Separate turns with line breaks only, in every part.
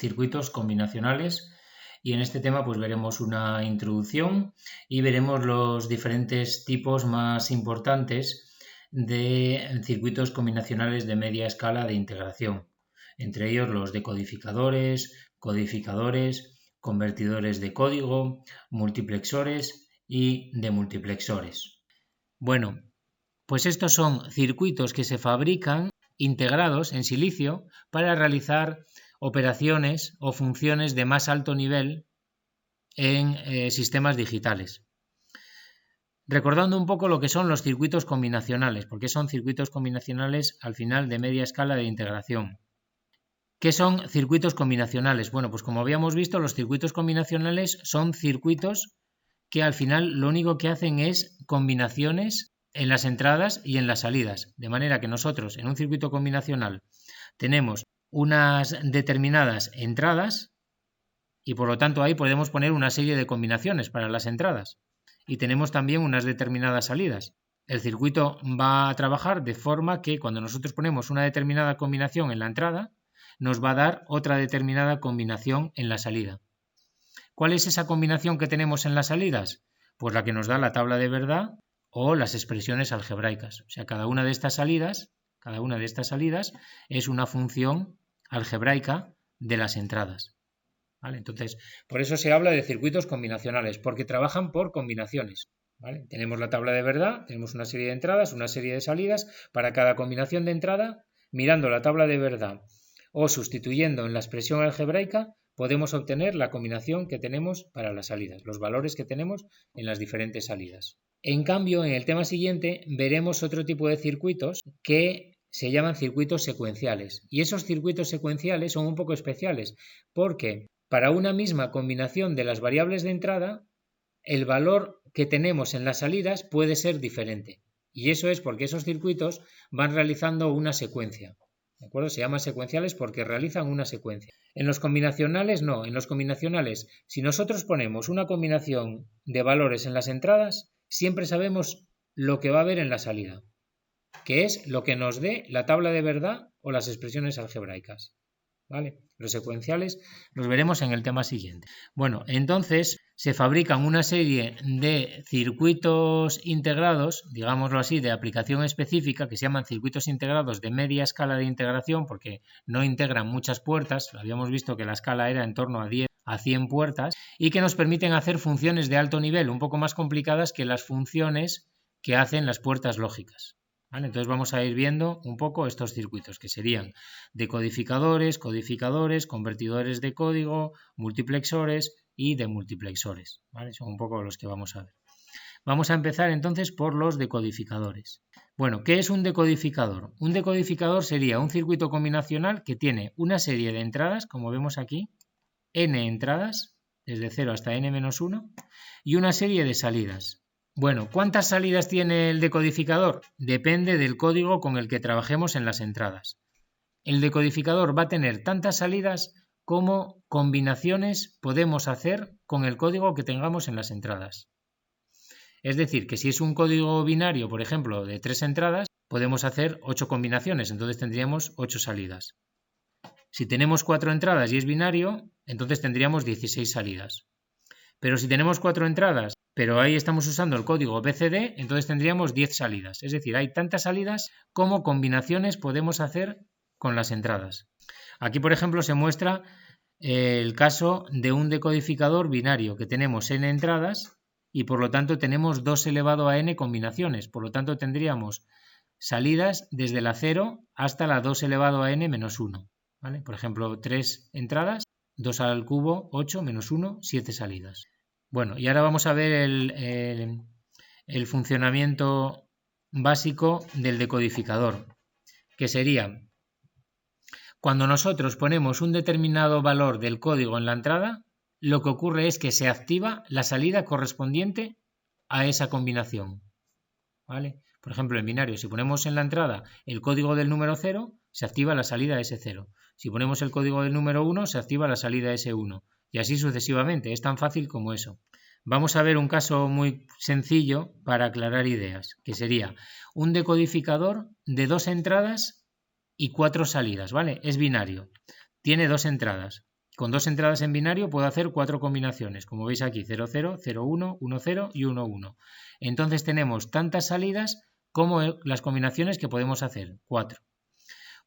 circuitos combinacionales y en este tema pues veremos una introducción y veremos los diferentes tipos más importantes de circuitos combinacionales de media escala de integración, entre ellos los decodificadores, codificadores, convertidores de código, multiplexores y demultiplexores. Bueno, pues estos son circuitos que se fabrican integrados en silicio para realizar operaciones o funciones de más alto nivel en sistemas digitales. Recordando un poco lo que son los circuitos combinacionales, porque son circuitos combinacionales al final de media escala de integración. ¿Qué son circuitos combinacionales? Bueno, pues como habíamos visto, los circuitos combinacionales son circuitos que al final lo único que hacen es combinaciones en las entradas y en las salidas, de manera que nosotros en un circuito combinacional tenemos unas determinadas entradas y por lo tanto ahí podemos poner una serie de combinaciones para las entradas y tenemos también unas determinadas salidas. El circuito va a trabajar de forma que cuando nosotros ponemos una determinada combinación en la entrada nos va a dar otra determinada combinación en la salida. ¿Cuál es esa combinación que tenemos en las salidas? Pues la que nos da la tabla de verdad o las expresiones algebraicas. O sea, cada una de estas salidas es una función algebraica de las entradas. ¿Vale? Entonces, por eso se habla de circuitos combinacionales, porque trabajan por combinaciones. ¿Vale? Tenemos la tabla de verdad, tenemos una serie de entradas, una serie de salidas. Para cada combinación de entrada, mirando la tabla de verdad o sustituyendo en la expresión algebraica, podemos obtener la combinación que tenemos para las salidas, los valores que tenemos en las diferentes salidas. En cambio, en el tema siguiente veremos otro tipo de circuitos que se llaman circuitos secuenciales. Y esos circuitos secuenciales son un poco especiales porque para una misma combinación de las variables de entrada, el valor que tenemos en las salidas puede ser diferente. Y eso es porque esos circuitos van realizando una secuencia. ¿De acuerdo? Se llaman secuenciales porque realizan una secuencia. En los combinacionales no, en los combinacionales, si nosotros ponemos una combinación de valores en las entradas, siempre sabemos lo que va a haber en la salida, que es lo que nos dé la tabla de verdad o las expresiones algebraicas. ¿Vale? Los secuenciales los veremos en el tema siguiente. Bueno, entonces se fabrican una serie de circuitos integrados, digámoslo así, de aplicación específica, que se llaman circuitos integrados de media escala de integración, porque no integran muchas puertas. Habíamos visto que la escala era en torno a 10 a 100 puertas y que nos permiten hacer funciones de alto nivel, un poco más complicadas que las funciones que hacen las puertas lógicas. ¿Vale? Entonces vamos a ir viendo un poco estos circuitos que serían decodificadores, codificadores, convertidores de código, multiplexores y demultiplexores. ¿Vale? Son un poco los que vamos a ver. Vamos a empezar entonces por los decodificadores. Bueno, ¿qué es un decodificador? Un decodificador sería un circuito combinacional que tiene una serie de entradas, como vemos aquí, n entradas, desde 0 hasta n-1, y una serie de salidas. Bueno, ¿cuántas salidas tiene el decodificador? Depende del código con el que trabajemos en las entradas. El decodificador va a tener tantas salidas como combinaciones podemos hacer con el código que tengamos en las entradas. Es decir, que si es un código binario, por ejemplo, de 3 entradas, podemos hacer 8 combinaciones, entonces tendríamos 8 salidas. Si tenemos 4 entradas y es binario, entonces tendríamos 16 salidas. Pero si tenemos 4 entradas, pero ahí estamos usando el código BCD, entonces tendríamos 10 salidas. Es decir, hay tantas salidas como combinaciones podemos hacer con las entradas. Aquí, por ejemplo, se muestra el caso de un decodificador binario, que tenemos n entradas y por lo tanto tenemos 2 elevado a n combinaciones. Por lo tanto, tendríamos salidas desde la 0 hasta la 2 elevado a n menos 1. ¿Vale? Por ejemplo, 3 entradas, 2 al cubo, 8, menos 1, 7 salidas. Bueno, y ahora vamos a ver el funcionamiento básico del decodificador, que sería cuando nosotros ponemos un determinado valor del código en la entrada, lo que ocurre es que se activa la salida correspondiente a esa combinación. ¿Vale? Por ejemplo, en binario, si ponemos en la entrada el código del número 0, se activa la salida S0. Si ponemos el código del número 1, se activa la salida S1. Y así sucesivamente, es tan fácil como eso. Vamos a ver un caso muy sencillo para aclarar ideas, que sería un decodificador de 2 entradas y 4 salidas, ¿vale? Es binario, tiene 2 entradas. Con dos entradas en binario puedo hacer 4 combinaciones, como veis aquí, 0, 0, 0, 1, 1, 0 y 1, 1. Entonces tenemos tantas salidas como las combinaciones que podemos hacer, 4.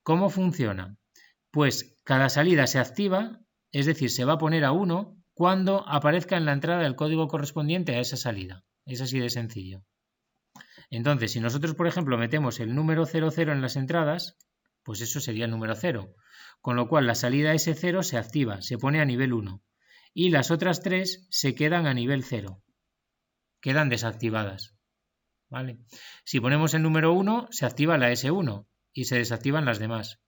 ¿Cómo funciona? Pues cada salida se activa, es decir, se va a poner a 1 cuando aparezca en la entrada el código correspondiente a esa salida. Es así de sencillo. Entonces, si nosotros, por ejemplo, metemos el número 00 en las entradas, pues eso sería el número 0. Con lo cual la salida S0 se activa, se pone a nivel 1. Y las otras 3 se quedan a nivel 0. Quedan desactivadas. ¿Vale? Si ponemos el número 1, se activa la S1 y se desactivan las demás.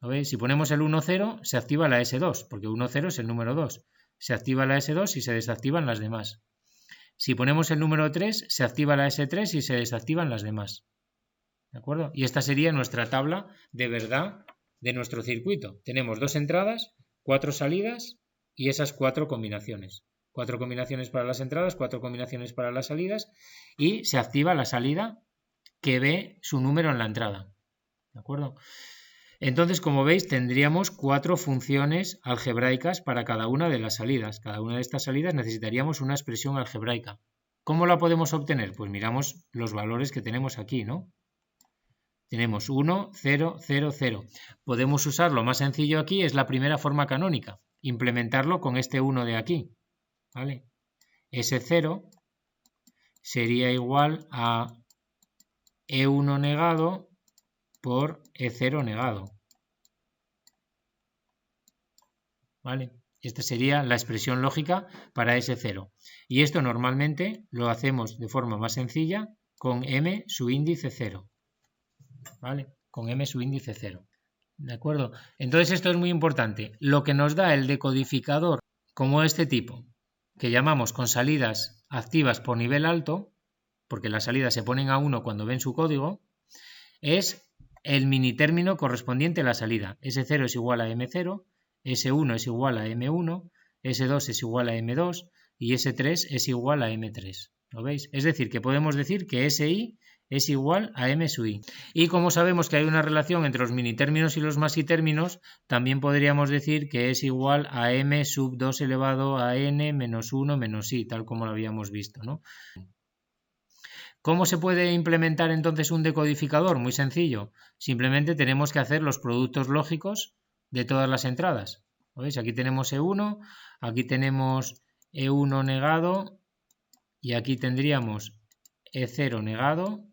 ¿Lo veis? Si ponemos el 1,0, se activa la S2, porque 1,0 es el número 2. Se activa la S2 y se desactivan las demás. Si ponemos el número 3, se activa la S3 y se desactivan las demás. ¿De acuerdo? Y esta sería nuestra tabla de verdad de nuestro circuito. Tenemos 2 entradas, 4 salidas y esas 4 combinaciones. 4 combinaciones para las entradas, 4 combinaciones para las salidas y se activa la salida que ve su número en la entrada. ¿De acuerdo? Entonces, como veis, tendríamos 4 funciones algebraicas para cada una de las salidas. Cada una de estas salidas necesitaríamos una expresión algebraica. ¿Cómo la podemos obtener? Pues miramos los valores que tenemos aquí, ¿no? Tenemos 1, 0, 0, 0. Podemos usar lo más sencillo aquí, es la primera forma canónica. Implementarlo con este 1 de aquí. ¿Vale? Ese 0 sería igual a E1 negado por E0 negado. ¿Vale? Esta sería la expresión lógica para ese 0. Y esto normalmente lo hacemos de forma más sencilla con m su índice 0. ¿Vale? Con m su índice 0. ¿De acuerdo? Entonces esto es muy importante. Lo que nos da el decodificador como este tipo, que llamamos con salidas activas por nivel alto, porque las salidas se ponen a 1 cuando ven su código, es el mini término correspondiente a la salida. S0 es igual a M0, S1 es igual a M1, S2 es igual a M2 y S3 es igual a M3. ¿Lo veis? Es decir, que podemos decir que SI es igual a M sub I. Y como sabemos que hay una relación entre los minitérminos y los maxitérminos, también podríamos decir que es igual a M sub 2 elevado a N menos 1 menos I, tal como lo habíamos visto, ¿no? ¿Cómo se puede implementar entonces un decodificador? Muy sencillo. Simplemente tenemos que hacer los productos lógicos de todas las entradas. ¿Veis? Aquí tenemos E1, aquí tenemos E1 negado y aquí tendríamos E0 negado.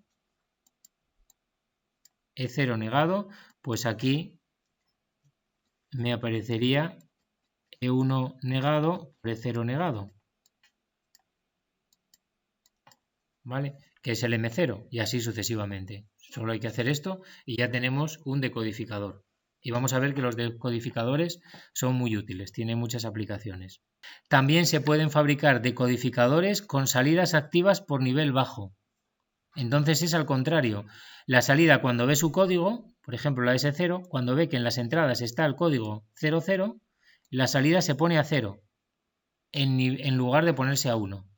E0 negado, pues aquí me aparecería E1 negado por E0 negado. ¿Vale? Que es el M0 y así sucesivamente. Solo hay que hacer esto y ya tenemos un decodificador. Y vamos a ver que los decodificadores son muy útiles, tienen muchas aplicaciones. También se pueden fabricar decodificadores con salidas activas por nivel bajo. Entonces es al contrario. La salida cuando ve su código, por ejemplo la S0, cuando ve que en las entradas está el código 00, la salida se pone a 0 en lugar de ponerse a 1.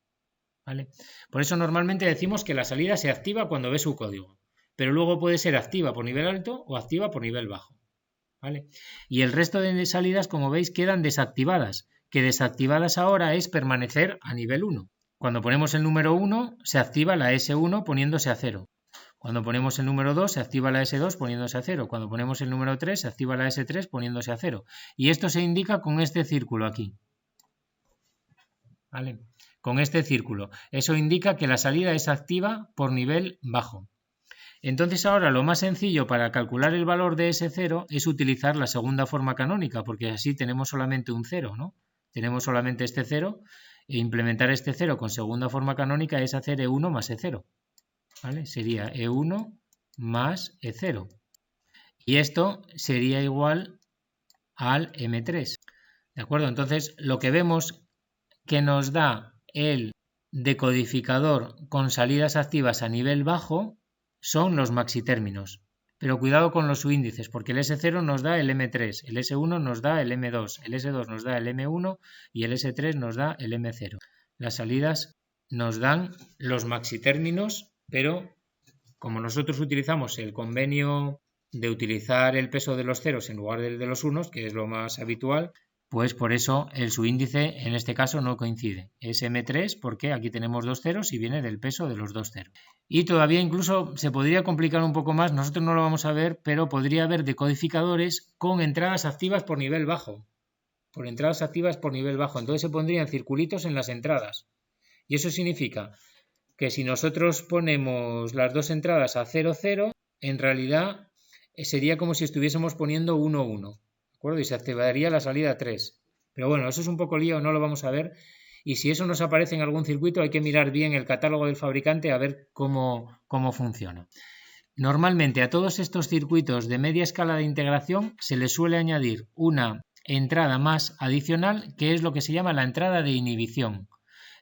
¿Vale? Por eso normalmente decimos que la salida se activa cuando ve su código, pero luego puede ser activa por nivel alto o activa por nivel bajo. ¿Vale? Y el resto de salidas, como veis, quedan desactivadas, que desactivadas ahora es permanecer a nivel 1. Cuando ponemos el número 1, se activa la S1 poniéndose a 0. Cuando ponemos el número 2, se activa la S2 poniéndose a 0. Cuando ponemos el número 3, se activa la S3 poniéndose a 0. Y esto se indica con este círculo aquí. ¿Vale? Con este círculo. Eso indica que la salida es activa por nivel bajo. Entonces ahora lo más sencillo para calcular el valor de S0 es utilizar la segunda forma canónica, porque así tenemos solamente un 0, ¿no? Tenemos solamente este 0, e implementar este 0 con segunda forma canónica es hacer E1 más E0. ¿Vale? Sería E1 más E0. Y esto sería igual al M3. ¿De acuerdo? Entonces lo que vemos que nos da el decodificador con salidas activas a nivel bajo son los maxitérminos. Pero cuidado con los subíndices, porque el S0 nos da el M3, el S1 nos da el M2, el S2 nos da el M1 y el S3 nos da el M0. Las salidas nos dan los maxitérminos, pero como nosotros utilizamos el convenio de utilizar el peso de los ceros en lugar del de los unos, que es lo más habitual, pues por eso su índice en este caso no coincide. Es M3 porque aquí tenemos dos ceros y viene del peso de los dos ceros. Y todavía incluso se podría complicar un poco más, nosotros no lo vamos a ver, pero podría haber decodificadores con entradas activas por nivel bajo. Por entradas activas por nivel bajo. Entonces se pondrían circulitos en las entradas. Y eso significa que si nosotros ponemos las dos entradas a 0, 0, en realidad sería como si estuviésemos poniendo 1, 1. ¿De acuerdo? Y se activaría la salida 3. Pero bueno, eso es un poco lío, no lo vamos a ver. Y si eso nos aparece en algún circuito, hay que mirar bien el catálogo del fabricante a ver cómo funciona. Normalmente a todos estos circuitos de media escala de integración se les suele añadir una entrada más adicional, que es lo que se llama la entrada de inhibición.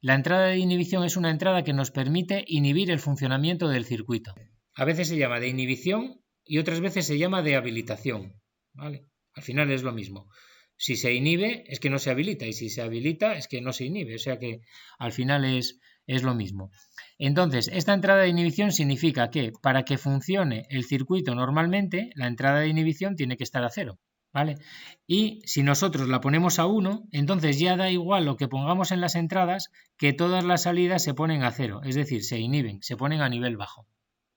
La entrada de inhibición es una entrada que nos permite inhibir el funcionamiento del circuito. A veces se llama de inhibición y otras veces se llama de habilitación, ¿vale? Al final es lo mismo. Si se inhibe es que no se habilita y si se habilita es que no se inhibe. O sea que al final es lo mismo. Entonces, esta entrada de inhibición significa que para que funcione el circuito normalmente, la entrada de inhibición tiene que estar a 0. ¿Vale? Y si nosotros la ponemos a 1, entonces ya da igual lo que pongamos en las entradas, que todas las salidas se ponen a 0. Es decir, se inhiben, se ponen a nivel bajo.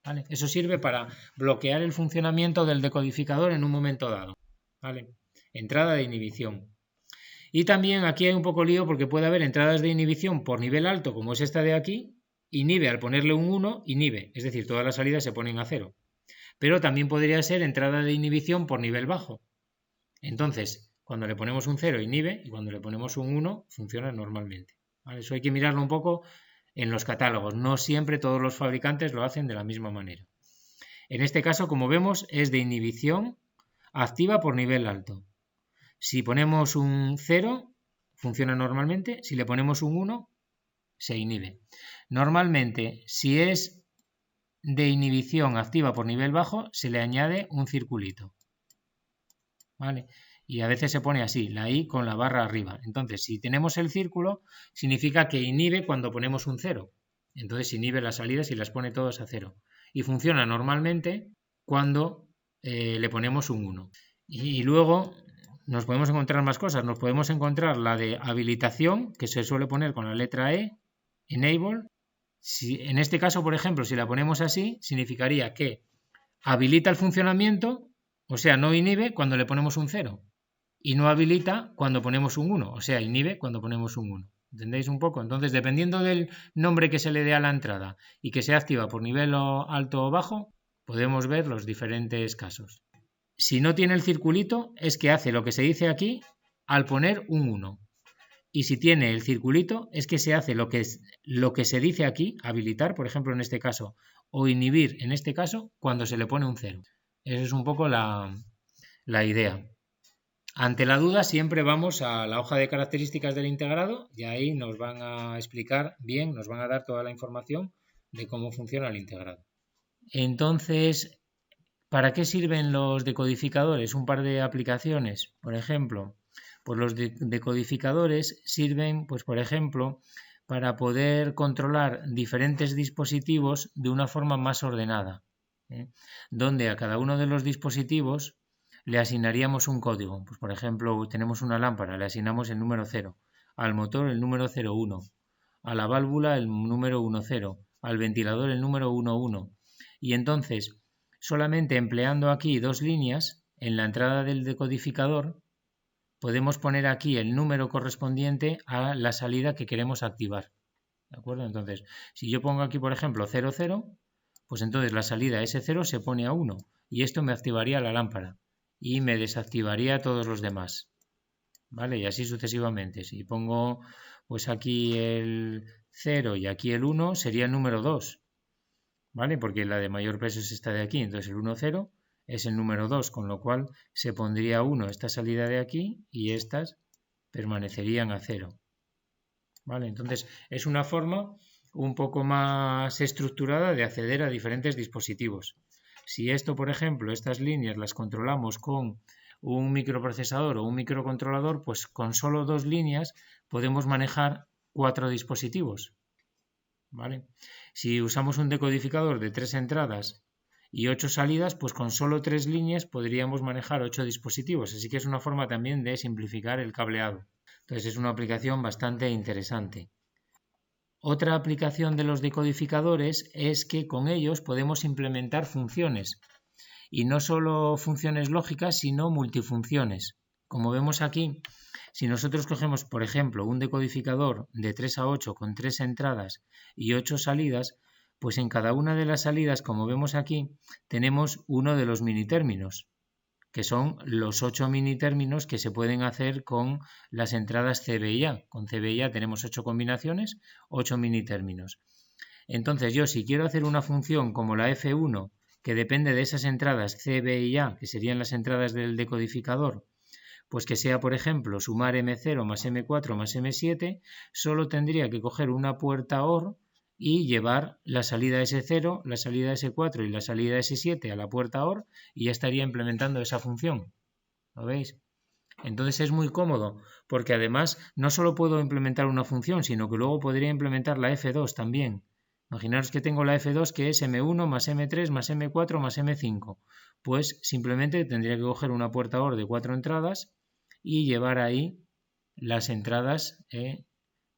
¿Vale? Eso sirve para bloquear el funcionamiento del decodificador en un momento dado. ¿Vale? Entrada de inhibición. Y también aquí hay un poco lío porque puede haber entradas de inhibición por nivel alto, como es esta de aquí. Inhibe al ponerle un 1, inhibe. Es decir, todas las salidas se ponen a 0. Pero también podría ser entrada de inhibición por nivel bajo. Entonces, cuando le ponemos un 0 inhibe y cuando le ponemos un 1 funciona normalmente. ¿Vale? Eso hay que mirarlo un poco en los catálogos. No siempre todos los fabricantes lo hacen de la misma manera. En este caso, como vemos, es de inhibición activa por nivel alto. Si ponemos un 0, funciona normalmente. Si le ponemos un 1, se inhibe. Normalmente, si es de inhibición activa por nivel bajo, se le añade un circulito. ¿Vale? Y a veces se pone así, la I con la barra arriba. Entonces, si tenemos el círculo, significa que inhibe cuando ponemos un 0. Entonces inhibe las salidas y las pone todas a 0. Y funciona normalmente cuando le ponemos un 1. Y luego nos podemos encontrar más cosas. Nos podemos encontrar la de habilitación, que se suele poner con la letra E, enable. En este caso, por ejemplo, si la ponemos así, significaría que habilita el funcionamiento, o sea, no inhibe cuando le ponemos un 0. Y no habilita cuando ponemos un 1, o sea, inhibe cuando ponemos un 1. ¿Entendéis un poco? Entonces, dependiendo del nombre que se le dé a la entrada y que sea activa por nivel alto o bajo, podemos ver los diferentes casos. Si no tiene el circulito, es que hace lo que se dice aquí al poner un 1. Y si tiene el circulito, es que se hace lo que se dice aquí, habilitar, por ejemplo, en este caso, o inhibir, en este caso, cuando se le pone un 0. Esa es un poco la idea. Ante la duda siempre vamos a la hoja de características del integrado y ahí nos van a explicar bien, nos van a dar toda la información de cómo funciona el integrado. Entonces, ¿para qué sirven los decodificadores? Un par de aplicaciones. Por ejemplo, pues los decodificadores sirven, pues por ejemplo, para poder controlar diferentes dispositivos de una forma más ordenada, donde a cada uno de los dispositivos le asignaríamos un código. Pues por ejemplo, tenemos una lámpara, le asignamos el número 0, al motor el número 01, a la válvula el número 10, al ventilador el número 11. Y entonces, solamente empleando aquí dos líneas, en la entrada del decodificador, podemos poner aquí el número correspondiente a la salida que queremos activar. ¿De acuerdo? Entonces, si yo pongo aquí, por ejemplo, 00, pues entonces la salida S0 se pone a 1 y esto me activaría la lámpara y me desactivaría todos los demás, ¿vale? Y así sucesivamente. Si pongo pues aquí el 0 y aquí el 1, sería el número 2, ¿vale? Porque la de mayor peso es esta de aquí, entonces el 1, 0 es el número 2, con lo cual se pondría 1 esta salida de aquí y estas permanecerían a 0, ¿vale? Entonces es una forma un poco más estructurada de acceder a diferentes dispositivos. Si esto, por ejemplo, estas líneas las controlamos con un microprocesador o un microcontrolador, pues con solo dos líneas podemos manejar 4 dispositivos, ¿vale? Si usamos un decodificador de 3 entradas y 8 salidas, pues con solo 3 líneas podríamos manejar 8 dispositivos. Así que es una forma también de simplificar el cableado. Entonces es una aplicación bastante interesante. Otra aplicación de los decodificadores es que con ellos podemos implementar funciones. Y no solo funciones lógicas, sino multifunciones. Como vemos aquí, si nosotros cogemos, por ejemplo, un decodificador de 3 a 8 con 3 entradas y 8 salidas, pues en cada una de las salidas, como vemos aquí, tenemos uno de los minitérminos, que son los 8 minitérminos que se pueden hacer con las entradas CB y A. Con CB y A tenemos 8 combinaciones, 8 minitérminos. Entonces yo, si quiero hacer una función como la F1, que depende de esas entradas CB y A, que serían las entradas del decodificador, pues que sea, por ejemplo, sumar M0 más M4 más M7, solo tendría que coger una puerta OR y llevar la salida S0, la salida S4 y la salida S7 a la puerta OR y ya estaría implementando esa función. ¿Lo veis? Entonces es muy cómodo, porque además no solo puedo implementar una función, sino que luego podría implementar la F2 también. Imaginaros que tengo la F2 que es M1 más M3 más M4 más M5. Pues simplemente tendría que coger una puerta OR de 4 entradas y llevar ahí las entradas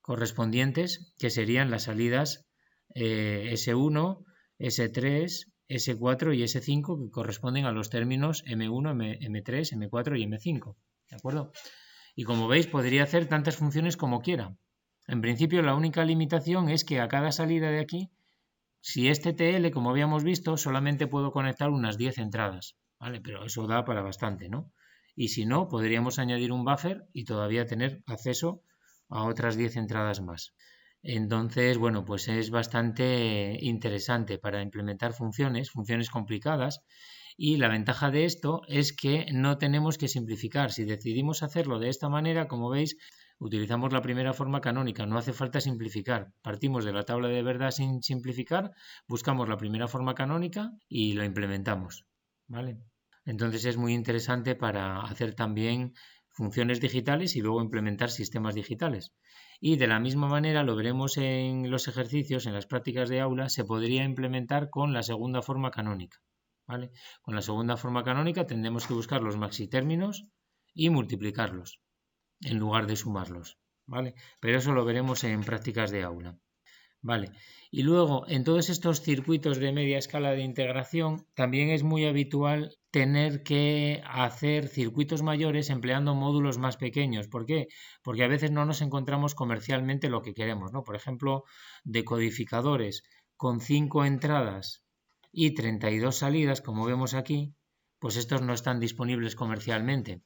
correspondientes, que serían las salidas S1, S3, S4 y S5, que corresponden a los términos M1, M3, M4 y M5. ¿De acuerdo? Y como veis, podría hacer tantas funciones como quiera. En principio, la única limitación es que a cada salida de aquí, si es TTL, como habíamos visto, solamente puedo conectar unas 10 entradas, ¿vale? Pero eso da para bastante, ¿no? Y si no, podríamos añadir un buffer y todavía tener acceso a otras 10 entradas más. Entonces, bueno, pues es bastante interesante para implementar funciones complicadas, y la ventaja de esto es que no tenemos que simplificar. Si decidimos hacerlo de esta manera, como veis, utilizamos la primera forma canónica, no hace falta simplificar. Partimos de la tabla de verdad sin simplificar, buscamos la primera forma canónica y lo implementamos, ¿vale? Entonces es muy interesante para hacer también funciones digitales y luego implementar sistemas digitales. Y de la misma manera, lo veremos en los ejercicios, en las prácticas de aula, se podría implementar con la segunda forma canónica, ¿vale? Con la segunda forma canónica tendremos que buscar los maxitérminos y multiplicarlos en lugar de sumarlos, ¿vale? Pero eso lo veremos en prácticas de aula. Vale. Y luego, en todos estos circuitos de media escala de integración, también es muy habitual tener que hacer circuitos mayores empleando módulos más pequeños. ¿Por qué? Porque a veces no nos encontramos comercialmente lo que queremos, ¿no? Por ejemplo, decodificadores con 5 entradas y 32 salidas, como vemos aquí, pues estos no están disponibles comercialmente.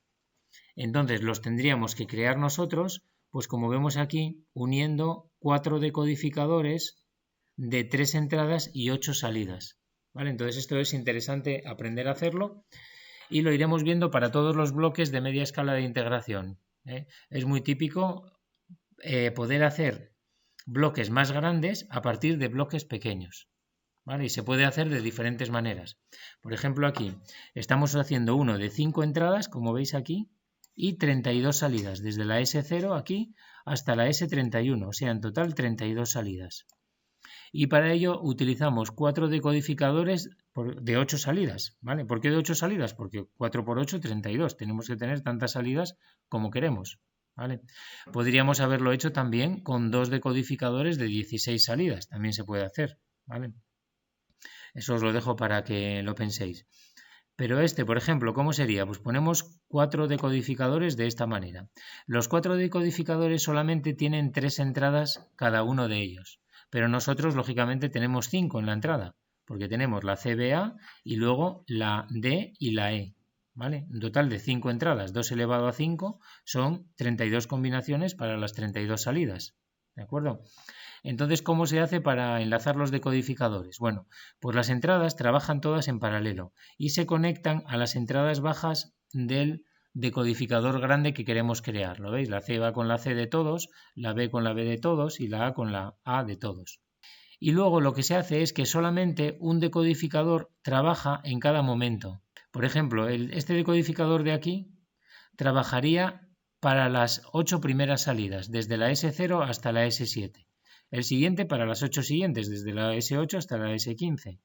Entonces los tendríamos que crear nosotros, pues como vemos aquí, uniendo 4 decodificadores de 3 entradas y 8 salidas, ¿vale? Entonces esto es interesante aprender a hacerlo y lo iremos viendo para todos los bloques de media escala de integración, ¿eh? Es muy típico poder hacer bloques más grandes a partir de bloques pequeños, ¿vale? Y se puede hacer de diferentes maneras. Por ejemplo, aquí estamos haciendo uno de 5 entradas, como veis aquí, y 32 salidas, desde la S0 aquí hasta la S31, o sea, en total 32 salidas. Y para ello utilizamos 4 decodificadores de 8 salidas, ¿vale? ¿Por qué de 8 salidas? Porque 4 por 8, 32. Tenemos que tener tantas salidas como queremos, ¿vale? Podríamos haberlo hecho también con 2 decodificadores de 16 salidas, también se puede hacer, ¿vale? Eso os lo dejo para que lo penséis. Pero este, por ejemplo, ¿cómo sería? Pues ponemos 4 decodificadores de esta manera. Los 4 decodificadores solamente tienen 3 entradas cada uno de ellos, pero nosotros lógicamente tenemos 5 en la entrada, porque tenemos la CBA y luego la D y la E, ¿vale? Un total de 5 entradas, 2 elevado a 5 son 32 combinaciones para las 32 salidas, ¿de acuerdo? Entonces, ¿cómo se hace para enlazar los decodificadores? Bueno, pues las entradas trabajan todas en paralelo y se conectan a las entradas bajas del decodificador grande que queremos crear. ¿Lo veis? La C va con la C de todos, la B con la B de todos y la A con la A de todos. Y luego lo que se hace es que solamente un decodificador trabaja en cada momento. Por ejemplo, este decodificador de aquí trabajaría para las 8 primeras salidas, desde la S0 hasta la S7. El siguiente para las 8 siguientes, desde la S8 hasta la S15.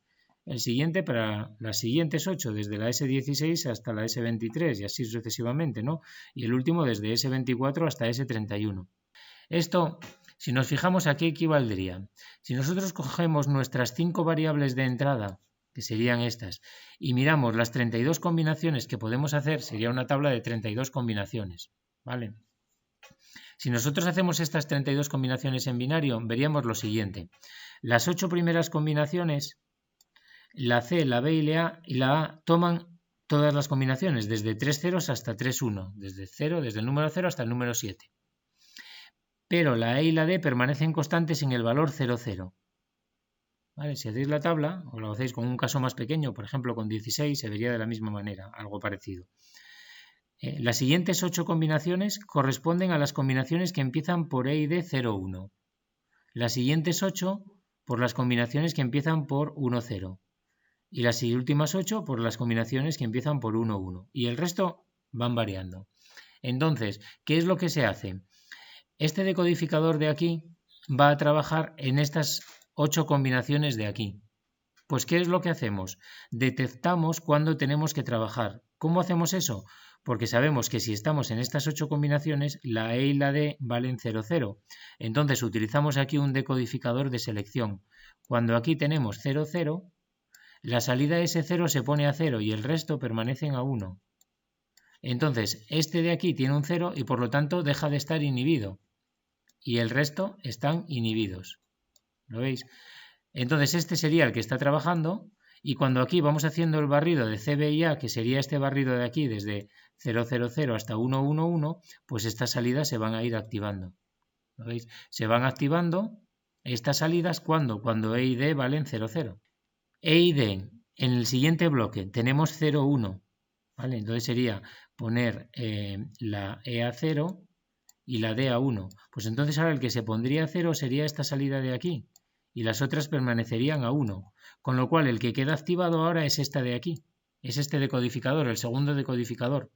el siguiente para las siguientes 8, desde la S16 hasta la S23 y así sucesivamente, ¿no? Y el último desde S24 hasta S31. Esto, si nos fijamos, ¿a qué equivaldría? Si nosotros cogemos nuestras 5 variables de entrada, que serían estas, y miramos las 32 combinaciones que podemos hacer, sería una tabla de 32 combinaciones, ¿vale? Si nosotros hacemos estas 32 combinaciones en binario, veríamos lo siguiente. Las 8 primeras combinaciones, la C, la B y la A toman todas las combinaciones, desde 3 ceros hasta 3 1, desde el número 0 hasta el número 7. Pero la E y la D permanecen constantes en el valor 0, 0. ¿Vale? Si hacéis la tabla, o lo hacéis con un caso más pequeño, por ejemplo con 16, se vería de la misma manera, algo parecido. Las siguientes 8 combinaciones corresponden a las combinaciones que empiezan por E y D 0, 1. Las siguientes 8 por las combinaciones que empiezan por 1, 0. Y las últimas 8 por las combinaciones que empiezan por 1, 1. Y el resto van variando. Entonces, ¿qué es lo que se hace? Este decodificador de aquí va a trabajar en estas 8 combinaciones de aquí. Pues, ¿qué es lo que hacemos? Detectamos cuándo tenemos que trabajar. ¿Cómo hacemos eso? Porque sabemos que si estamos en estas 8 combinaciones, la E y la D valen 0, 0. Entonces utilizamos aquí un decodificador de selección. Cuando aquí tenemos 0, 0, la salida S0 se pone a 0 y el resto permanecen a 1. Entonces, este de aquí tiene un 0 y por lo tanto deja de estar inhibido. Y el resto están inhibidos. ¿Lo veis? Entonces este sería el que está trabajando y cuando aquí vamos haciendo el barrido de C, B y A, que sería este barrido de aquí desde 0, 0, 0 hasta 1, 1, 1, pues estas salidas se van a ir activando. ¿Lo veis? Se van activando estas salidas cuando E y D valen 0, 0. E y D en el siguiente bloque tenemos 0, 1. ¿Vale? Entonces sería poner la E a 0 y la D a 1. Pues entonces ahora el que se pondría a 0 sería esta salida de aquí y las otras permanecerían a 1. Con lo cual el que queda activado ahora es esta de aquí. Es este decodificador, el segundo decodificador.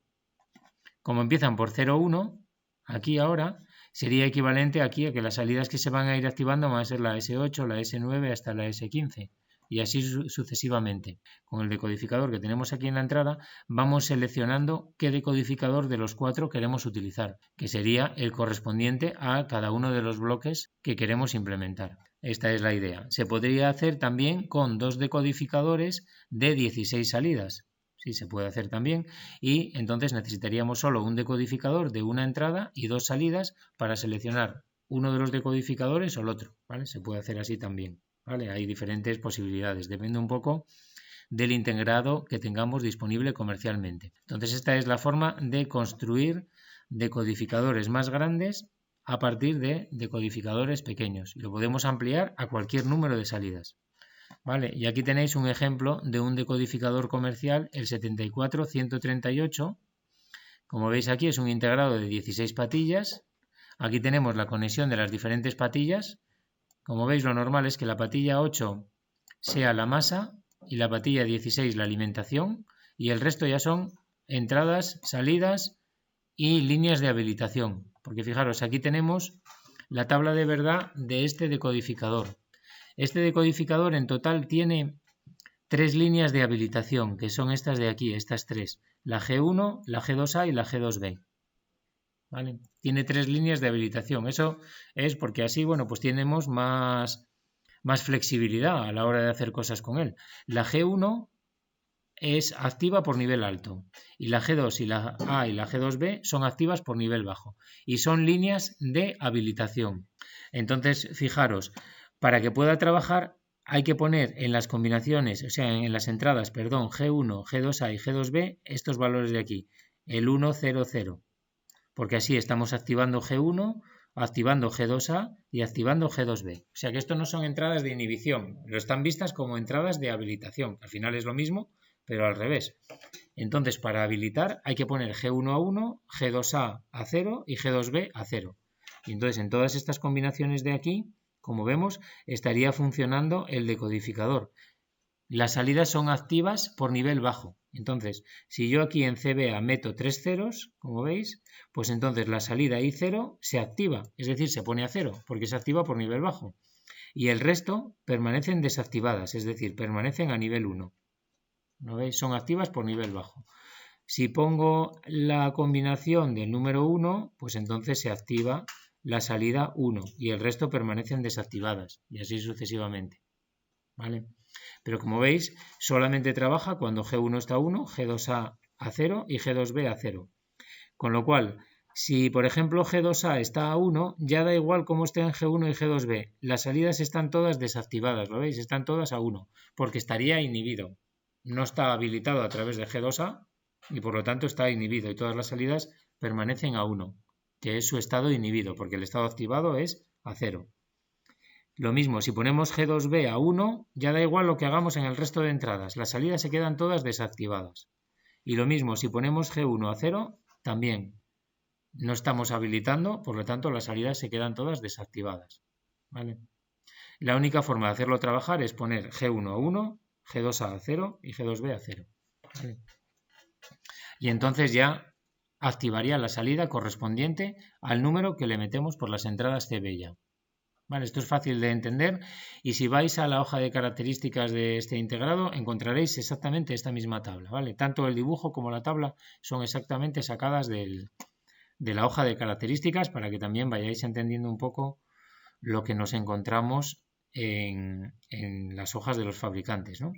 Como empiezan por 0, 1, aquí ahora sería equivalente aquí a que las salidas que se van a ir activando van a ser la S8, la S9 hasta la S15. Y así sucesivamente. Con el decodificador que tenemos aquí en la entrada, vamos seleccionando qué decodificador de los 4 queremos utilizar, que sería el correspondiente a cada uno de los bloques que queremos implementar. Esta es la idea. Se podría hacer también con 2 decodificadores de 16 salidas. Sí, se puede hacer también. Y entonces necesitaríamos solo un decodificador de una entrada y 2 salidas para seleccionar uno de los decodificadores o el otro. ¿Vale? Se puede hacer así también. ¿Vale? Hay diferentes posibilidades, depende un poco del integrado que tengamos disponible comercialmente. Entonces esta es la forma de construir decodificadores más grandes a partir de decodificadores pequeños y lo podemos ampliar a cualquier número de salidas. ¿Vale? Y aquí tenéis un ejemplo de un decodificador comercial, el 74138. Como veis aquí es un integrado de 16 patillas. Aquí tenemos la conexión de las diferentes patillas. Como veis, lo normal es que la patilla 8 sea la masa y la patilla 16 la alimentación y el resto ya son entradas, salidas y líneas de habilitación. Porque fijaros, aquí tenemos la tabla de verdad de este decodificador. Este decodificador en total tiene 3 líneas de habilitación, que son estas de aquí, estas 3. La G1, la G2A y la G2B. ¿Vale? Tiene 3 líneas de habilitación. Eso es porque así, bueno, pues tenemos más flexibilidad a la hora de hacer cosas con él. La G1 es activa por nivel alto y la G2 y la A y la G2B son activas por nivel bajo y son líneas de habilitación. Entonces, fijaros, para que pueda trabajar hay que poner en las combinaciones, o sea, en las entradas, perdón, G1, G2A y G2B estos valores de aquí, el 1, 0, 0. Porque así estamos activando G1, activando G2A y activando G2B. O sea que esto no son entradas de inhibición, lo están vistas como entradas de habilitación. Al final es lo mismo, pero al revés. Entonces, para habilitar hay que poner G1 a 1, G2A a 0 y G2B a 0. Y entonces en todas estas combinaciones de aquí, como vemos, estaría funcionando el decodificador. Las salidas son activas por nivel bajo. Entonces, si yo aquí en CBA meto 3 ceros, como veis, pues entonces la salida I0 se activa, es decir, se pone a 0, porque se activa por nivel bajo. y el resto permanecen desactivadas, es decir, permanecen a nivel 1. ¿No veis? Son activas por nivel bajo. Si pongo la combinación del número 1, pues entonces se activa la salida 1 y el resto permanecen desactivadas y así sucesivamente. ¿Vale? Pero como veis, solamente trabaja cuando G1 está a 1, G2A a 0 y G2B a 0. Con lo cual, si por ejemplo G2A está a 1, ya da igual cómo esté en G1 y G2B. Las salidas están todas desactivadas, ¿lo veis? Están todas a 1, porque estaría inhibido. No está habilitado a través de G2A y por lo tanto está inhibido y todas las salidas permanecen a 1, que es su estado inhibido, porque el estado activado es a 0. Lo mismo, si ponemos G2B a 1, ya da igual lo que hagamos en el resto de entradas, las salidas se quedan todas desactivadas. Y lo mismo, si ponemos G1 a 0, también no estamos habilitando, por lo tanto las salidas se quedan todas desactivadas. ¿Vale? La única forma de hacerlo trabajar es poner G1 a 1, G2A a 0 y G2B a 0. ¿Vale? Y entonces ya activaría la salida correspondiente al número que le metemos por las entradas CB ya. Vale, esto es fácil de entender y si vais a la hoja de características de este integrado encontraréis exactamente esta misma tabla. ¿Vale? Tanto el dibujo como la tabla son exactamente sacadas de la hoja de características para que también vayáis entendiendo un poco lo que nos encontramos en las hojas de los fabricantes, ¿no?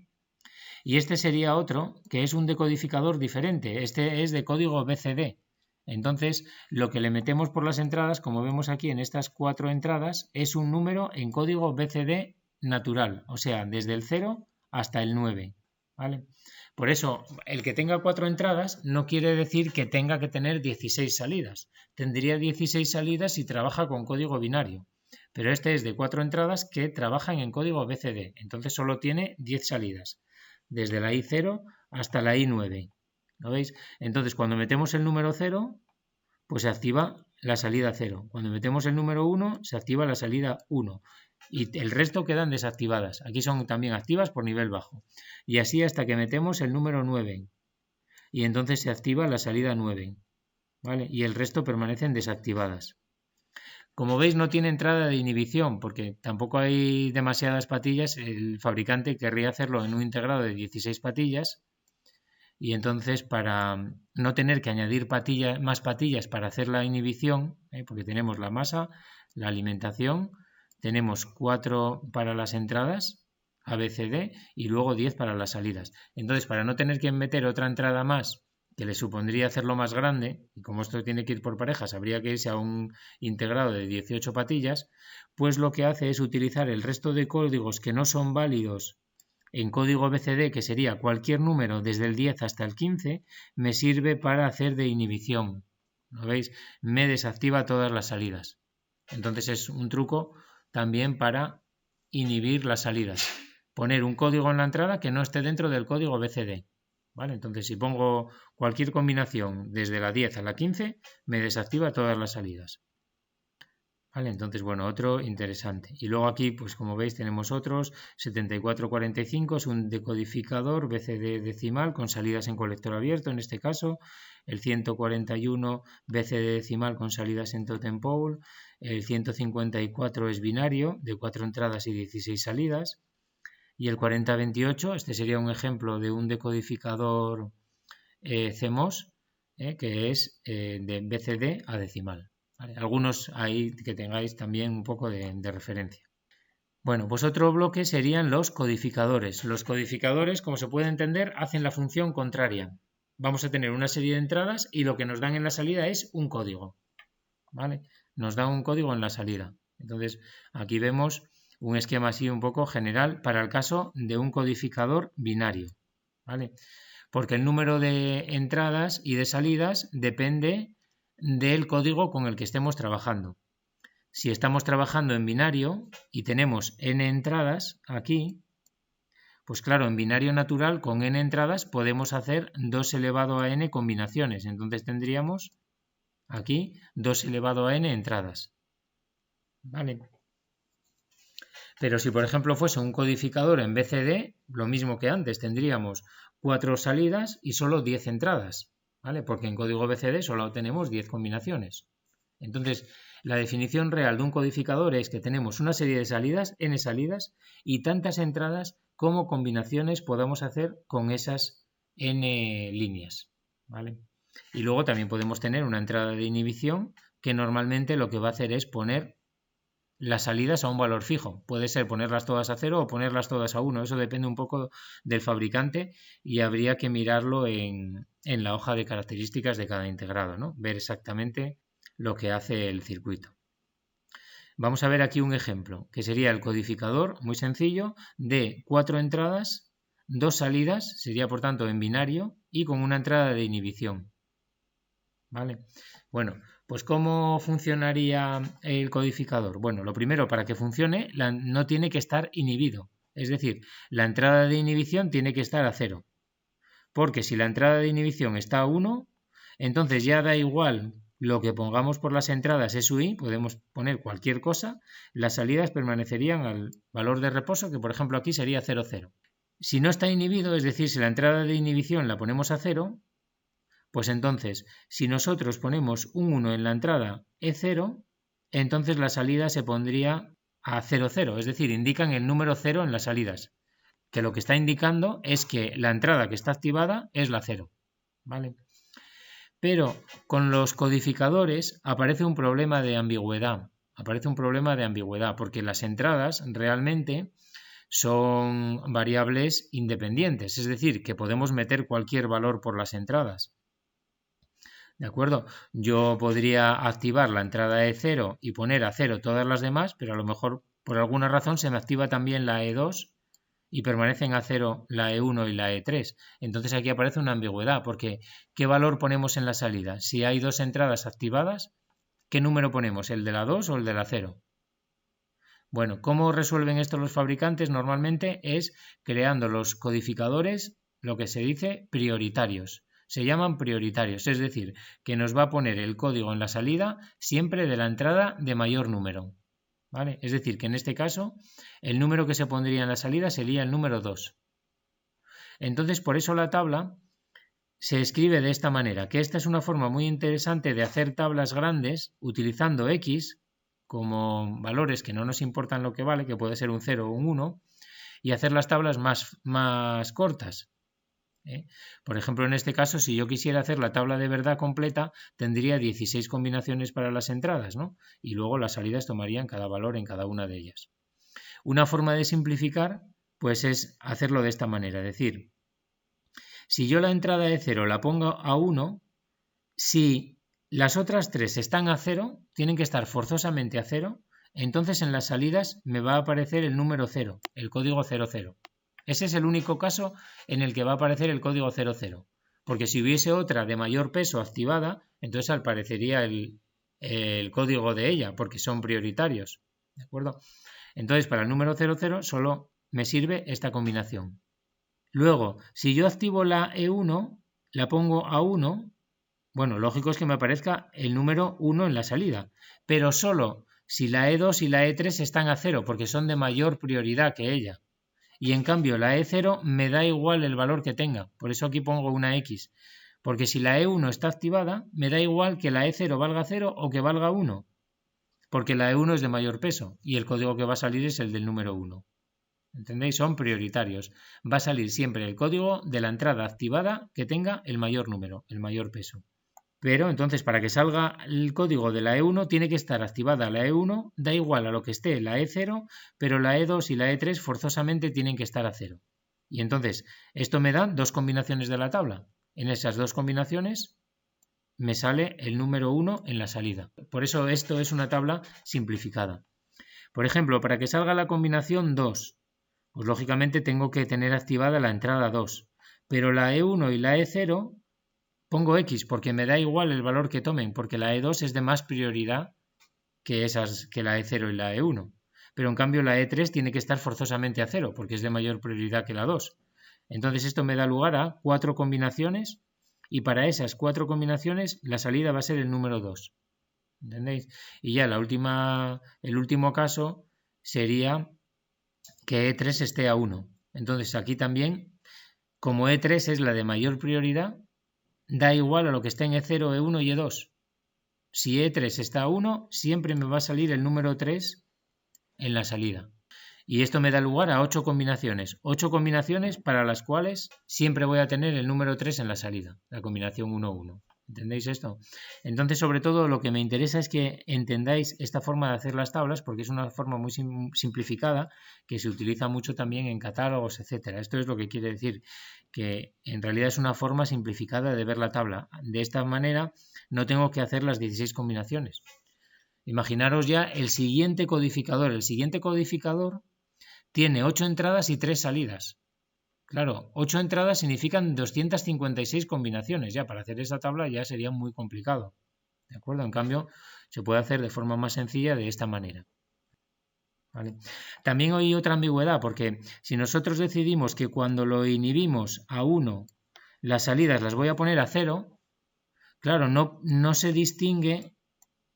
Y este sería otro, que es un decodificador diferente. Este es de código BCD. Entonces, lo que le metemos por las entradas, como vemos aquí en estas 4 entradas, es un número en código BCD natural, o sea, desde el 0 hasta el 9. ¿Vale? Por eso, el que tenga 4 entradas no quiere decir que tenga que tener 16 salidas. Tendría 16 salidas si trabaja con código binario. Pero este es de 4 entradas que trabajan en código BCD. Entonces solo tiene 10 salidas, desde la I0 hasta la I9. ¿Lo veis? Entonces, cuando metemos el número 0, pues se activa la salida 0. Cuando metemos el número 1, se activa la salida 1. Y el resto quedan desactivadas. Aquí son también activas por nivel bajo. Y así hasta que metemos el número 9. Y entonces se activa la salida 9. ¿Vale? Y el resto permanecen desactivadas. Como veis, no tiene entrada de inhibición, porque tampoco hay demasiadas patillas. El fabricante querría hacerlo en un integrado de 16 patillas. Y entonces, para no tener que añadir más patillas para hacer la inhibición, porque tenemos la masa, la alimentación, tenemos 4 para las entradas, ABCD, y luego 10 para las salidas. Entonces, para no tener que meter otra entrada más, que le supondría hacerlo más grande, y como esto tiene que ir por parejas, habría que irse a un integrado de 18 patillas, pues lo que hace es utilizar el resto de códigos que no son válidos en código BCD, que sería cualquier número desde el 10 hasta el 15, me sirve para hacer de inhibición. ¿Lo veis? Me desactiva todas las salidas. Entonces es un truco también para inhibir las salidas. Poner un código en la entrada que no esté dentro del código BCD. ¿Vale? Entonces si pongo cualquier combinación desde la 10 a la 15, me desactiva todas las salidas. ¿Vale? Entonces, bueno, otro interesante. Y luego aquí, pues como veis, tenemos otros. 7445 es un decodificador BCD decimal con salidas en colector abierto, en este caso. El 141 BCD decimal con salidas en totem pole. El 154 es binario, de 4 entradas y 16 salidas. Y el 4028, este sería un ejemplo de un decodificador CMOS, que es de BCD a decimal. ¿Vale? Algunos ahí que tengáis también un poco de referencia. Bueno, pues otro bloque serían los codificadores. Los codificadores, como se puede entender, hacen la función contraria. Vamos a tener una serie de entradas y lo que nos dan en la salida es un código. ¿Vale? Nos dan un código en la salida. Entonces, aquí vemos un esquema así un poco general para el caso de un codificador binario. ¿Vale? Porque el número de entradas y de salidas depende del código con el que estemos trabajando. Si estamos trabajando en binario y tenemos n entradas aquí, pues claro, en binario natural con n entradas podemos hacer 2 elevado a n combinaciones. Entonces tendríamos aquí 2 elevado a n entradas. ¿Vale? Pero si por ejemplo fuese un codificador en BCD, lo mismo que antes, tendríamos 4 salidas y solo 10 entradas. ¿Vale? Porque en código BCD solo tenemos 10 combinaciones. Entonces, la definición real de un codificador es que tenemos una serie de salidas, n salidas, y tantas entradas como combinaciones podamos hacer con esas n líneas, ¿vale? Y luego también podemos tener una entrada de inhibición que normalmente lo que va a hacer es poner las salidas a un valor fijo. Puede ser ponerlas todas a 0 o ponerlas todas a 1. Eso depende un poco del fabricante y habría que mirarlo en la hoja de características de cada integrado, ¿no? Ver exactamente lo que hace el circuito. Vamos a ver aquí un ejemplo, que sería el codificador, muy sencillo, de 4 entradas, 2 salidas, sería por tanto en binario, y con una entrada de inhibición. ¿Vale? Bueno, pues ¿cómo funcionaría el codificador? Bueno, lo primero, para que funcione, no tiene que estar inhibido. Es decir, la entrada de inhibición tiene que estar a 0. Porque si la entrada de inhibición está a 1, entonces ya da igual lo que pongamos por las entradas SUI, podemos poner cualquier cosa, las salidas permanecerían al valor de reposo, que por ejemplo aquí sería 0, 0. Si no está inhibido, es decir, si la entrada de inhibición la ponemos a 0, pues entonces, si nosotros ponemos un 1 en la entrada E0, entonces la salida se pondría a 0, 0, es decir, indican el número 0 en las salidas, que lo que está indicando es que la entrada que está activada es la 0, ¿vale? Pero con los codificadores aparece un problema de ambigüedad, porque las entradas realmente son variables independientes, es decir, que podemos meter cualquier valor por las entradas. ¿De acuerdo? Yo podría activar la entrada E0 y poner a 0 todas las demás, pero a lo mejor por alguna razón se me activa también la E2 y permanecen a 0 la E1 y la E3. Entonces aquí aparece una ambigüedad, porque ¿qué valor ponemos en la salida? Si hay dos entradas activadas, ¿qué número ponemos? ¿El de la 2 o el de la 0? Bueno, ¿cómo resuelven esto los fabricantes? Normalmente es creando los codificadores, lo que se dice prioritarios. Se llaman prioritarios, es decir, que nos va a poner el código en la salida siempre de la entrada de mayor número. ¿Vale? Es decir, que en este caso el número que se pondría en la salida sería el número 2. Entonces, por eso la tabla se escribe de esta manera, que esta es una forma muy interesante de hacer tablas grandes utilizando X como valores que no nos importan lo que vale, que puede ser un 0 o un 1, y hacer las tablas más cortas. Por ejemplo, en este caso, si yo quisiera hacer la tabla de verdad completa, tendría 16 combinaciones para las entradas, ¿no? Y luego las salidas tomarían cada valor en cada una de ellas. Una forma de simplificar, pues es hacerlo de esta manera, es decir, si yo la entrada de 0 la pongo a 1, si las otras 3 están a 0, tienen que estar forzosamente a 0, entonces en las salidas me va a aparecer el número 0, el código 00. Ese es el único caso en el que va a aparecer el código 00, porque si hubiese otra de mayor peso activada, entonces aparecería el código de ella, porque son prioritarios, ¿de acuerdo? Entonces para el número 00 solo me sirve esta combinación. Luego, si yo activo la E1, la pongo a 1, bueno, lógico es que me aparezca el número 1 en la salida, pero solo si la E2 y la E3 están a 0, porque son de mayor prioridad que ella. Y en cambio la E0 me da igual el valor que tenga, por eso aquí pongo una X, porque si la E1 está activada, me da igual que la E0 valga 0 o que valga 1, porque la E1 es de mayor peso y el código que va a salir es el del número 1. ¿Entendéis? Son prioritarios. Va a salir siempre el código de la entrada activada que tenga el mayor número, el mayor peso. Pero entonces para que salga el código de la E1 tiene que estar activada la E1, da igual a lo que esté la E0, pero la E2 y la E3 forzosamente tienen que estar a 0. Y entonces esto me da dos combinaciones de la tabla. En esas dos combinaciones me sale el número 1 en la salida. Por eso esto es una tabla simplificada. Por ejemplo, para que salga la combinación 2, pues lógicamente tengo que tener activada la entrada 2. Pero la E1 y la E0 pongo X porque me da igual el valor que tomen, porque la E2 es de más prioridad que la E0 y la E1. Pero en cambio la E3 tiene que estar forzosamente a 0 porque es de mayor prioridad que la 2. Entonces esto me da lugar a 4 combinaciones y para esas 4 combinaciones la salida va a ser el número 2. ¿Entendéis? Y ya el último caso sería que E3 esté a 1. Entonces aquí también, como E3 es la de mayor prioridad, da igual a lo que esté en E0, E1 y E2. Si E3 está a 1, siempre me va a salir el número 3 en la salida. Y esto me da lugar a 8 combinaciones. 8 combinaciones para las cuales siempre voy a tener el número 3 en la salida, la combinación 1-1. ¿Entendéis esto? Entonces, sobre todo, lo que me interesa es que entendáis esta forma de hacer las tablas, porque es una forma muy simplificada que se utiliza mucho también en catálogos, etcétera. Esto es lo que quiere decir, que en realidad es una forma simplificada de ver la tabla. De esta manera no tengo que hacer las 16 combinaciones. Imaginaros ya el siguiente codificador. El siguiente codificador tiene 8 entradas y 3 salidas. Claro, 8 entradas significan 256 combinaciones. Ya para hacer esa tabla ya sería muy complicado. ¿De acuerdo? En cambio, se puede hacer de forma más sencilla de esta manera. ¿Vale? También hay otra ambigüedad, porque si nosotros decidimos que cuando lo inhibimos a 1, las salidas las voy a poner a 0, claro, no se distingue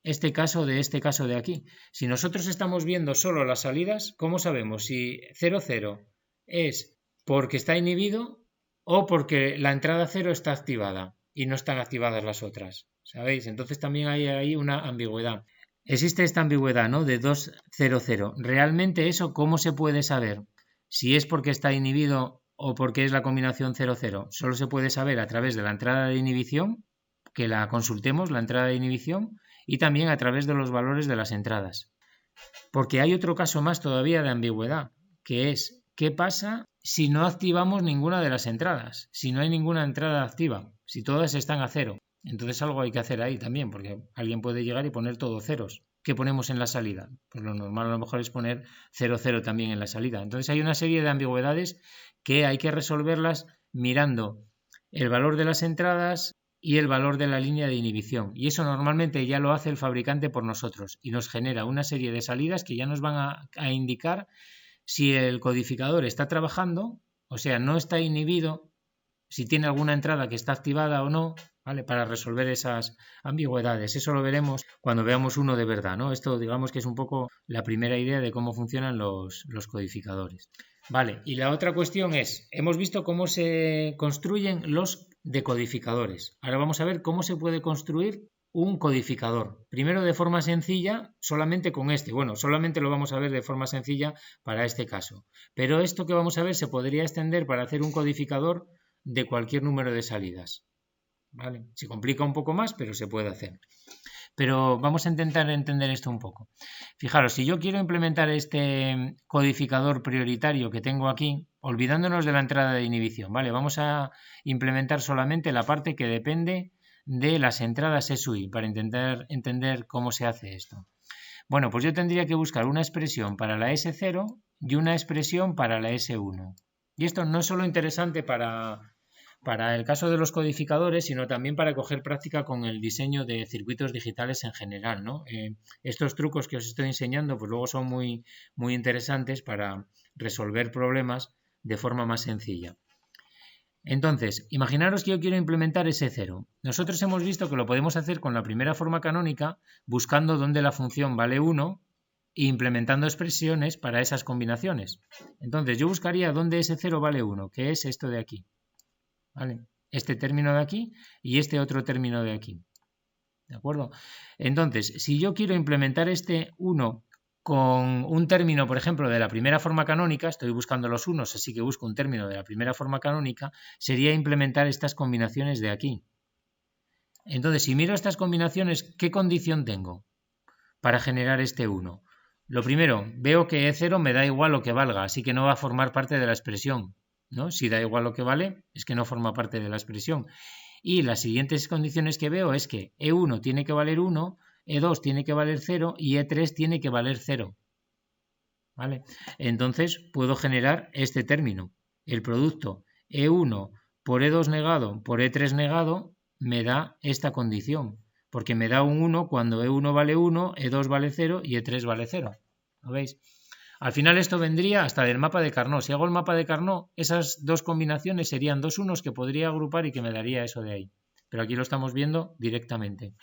este caso de aquí. Si nosotros estamos viendo solo las salidas, ¿cómo sabemos si 0,0 es porque está inhibido o porque la entrada 0 está activada y no están activadas las otras? ¿Sabéis? Entonces también hay ahí una ambigüedad. Existe esta ambigüedad, ¿no? De 2,0,0. ¿Realmente eso cómo se puede saber? Si es porque está inhibido o porque es la combinación 0,0. Solo se puede saber a través de la entrada de inhibición, que la consultemos, la entrada de inhibición, y también a través de los valores de las entradas. Porque hay otro caso más todavía de ambigüedad, que es ¿qué pasa si no activamos ninguna de las entradas? Si no hay ninguna entrada activa, si todas están a 0. Entonces algo hay que hacer ahí también, porque alguien puede llegar y poner todo ceros. ¿Qué ponemos en la salida? Pues lo normal a lo mejor es poner 0,0 también en la salida. Entonces hay una serie de ambigüedades que hay que resolverlas mirando el valor de las entradas y el valor de la línea de inhibición. Y eso normalmente ya lo hace el fabricante por nosotros y nos genera una serie de salidas que ya nos van a indicar si el codificador está trabajando, o sea, no está inhibido, si tiene alguna entrada que está activada o no, ¿vale? Para resolver esas ambigüedades. Eso lo veremos cuando veamos uno de verdad, ¿no? Esto digamos que es un poco la primera idea de cómo funcionan los codificadores. Vale, y la otra cuestión es, hemos visto cómo se construyen los decodificadores. Ahora vamos a ver cómo se puede construir un codificador. Primero de forma sencilla, solamente con este. Bueno, solamente lo vamos a ver de forma sencilla para este caso. Pero esto que vamos a ver se podría extender para hacer un codificador de cualquier número de salidas. ¿Vale? Se complica un poco más, pero se puede hacer. Pero vamos a intentar entender esto un poco. Fijaros, si yo quiero implementar este codificador prioritario que tengo aquí, olvidándonos de la entrada de inhibición, ¿vale? Vamos a implementar solamente la parte que depende de las entradas SUI para intentar entender cómo se hace esto. Bueno, pues yo tendría que buscar una expresión para la S0 y una expresión para la S1. Y esto no es solo interesante para el caso de los codificadores, sino también para coger práctica con el diseño de circuitos digitales en general, ¿no? Estos trucos que os estoy enseñando, pues luego son muy, muy interesantes para resolver problemas de forma más sencilla. Entonces, imaginaros que yo quiero implementar S0. Nosotros hemos visto que lo podemos hacer con la primera forma canónica, buscando dónde la función vale 1 e implementando expresiones para esas combinaciones. Entonces, yo buscaría dónde S0 vale 1, que es esto de aquí. ¿Vale? Este término de aquí y este otro término de aquí. ¿De acuerdo? Entonces, si yo quiero implementar este 1 con un término, por ejemplo, de la primera forma canónica, estoy buscando los unos, así que busco un término de la primera forma canónica, sería implementar estas combinaciones de aquí. Entonces, si miro estas combinaciones, ¿qué condición tengo para generar este 1? Lo primero, veo que E0 me da igual lo que valga, así que no va a formar parte de la expresión, ¿no? Si da igual lo que vale, es que no forma parte de la expresión. Y las siguientes condiciones que veo es que E1 tiene que valer 1, E2 tiene que valer 0 y E3 tiene que valer 0. ¿Vale? Entonces puedo generar este término. El producto E1 por E2 negado por E3 negado me da esta condición, porque me da un 1 cuando E1 vale 1, E2 vale 0 y E3 vale 0. ¿Lo veis? Al final esto vendría hasta del mapa de Carnot. Si hago el mapa de Carnot, esas dos combinaciones serían dos unos que podría agrupar y que me daría eso de ahí. Pero aquí lo estamos viendo directamente.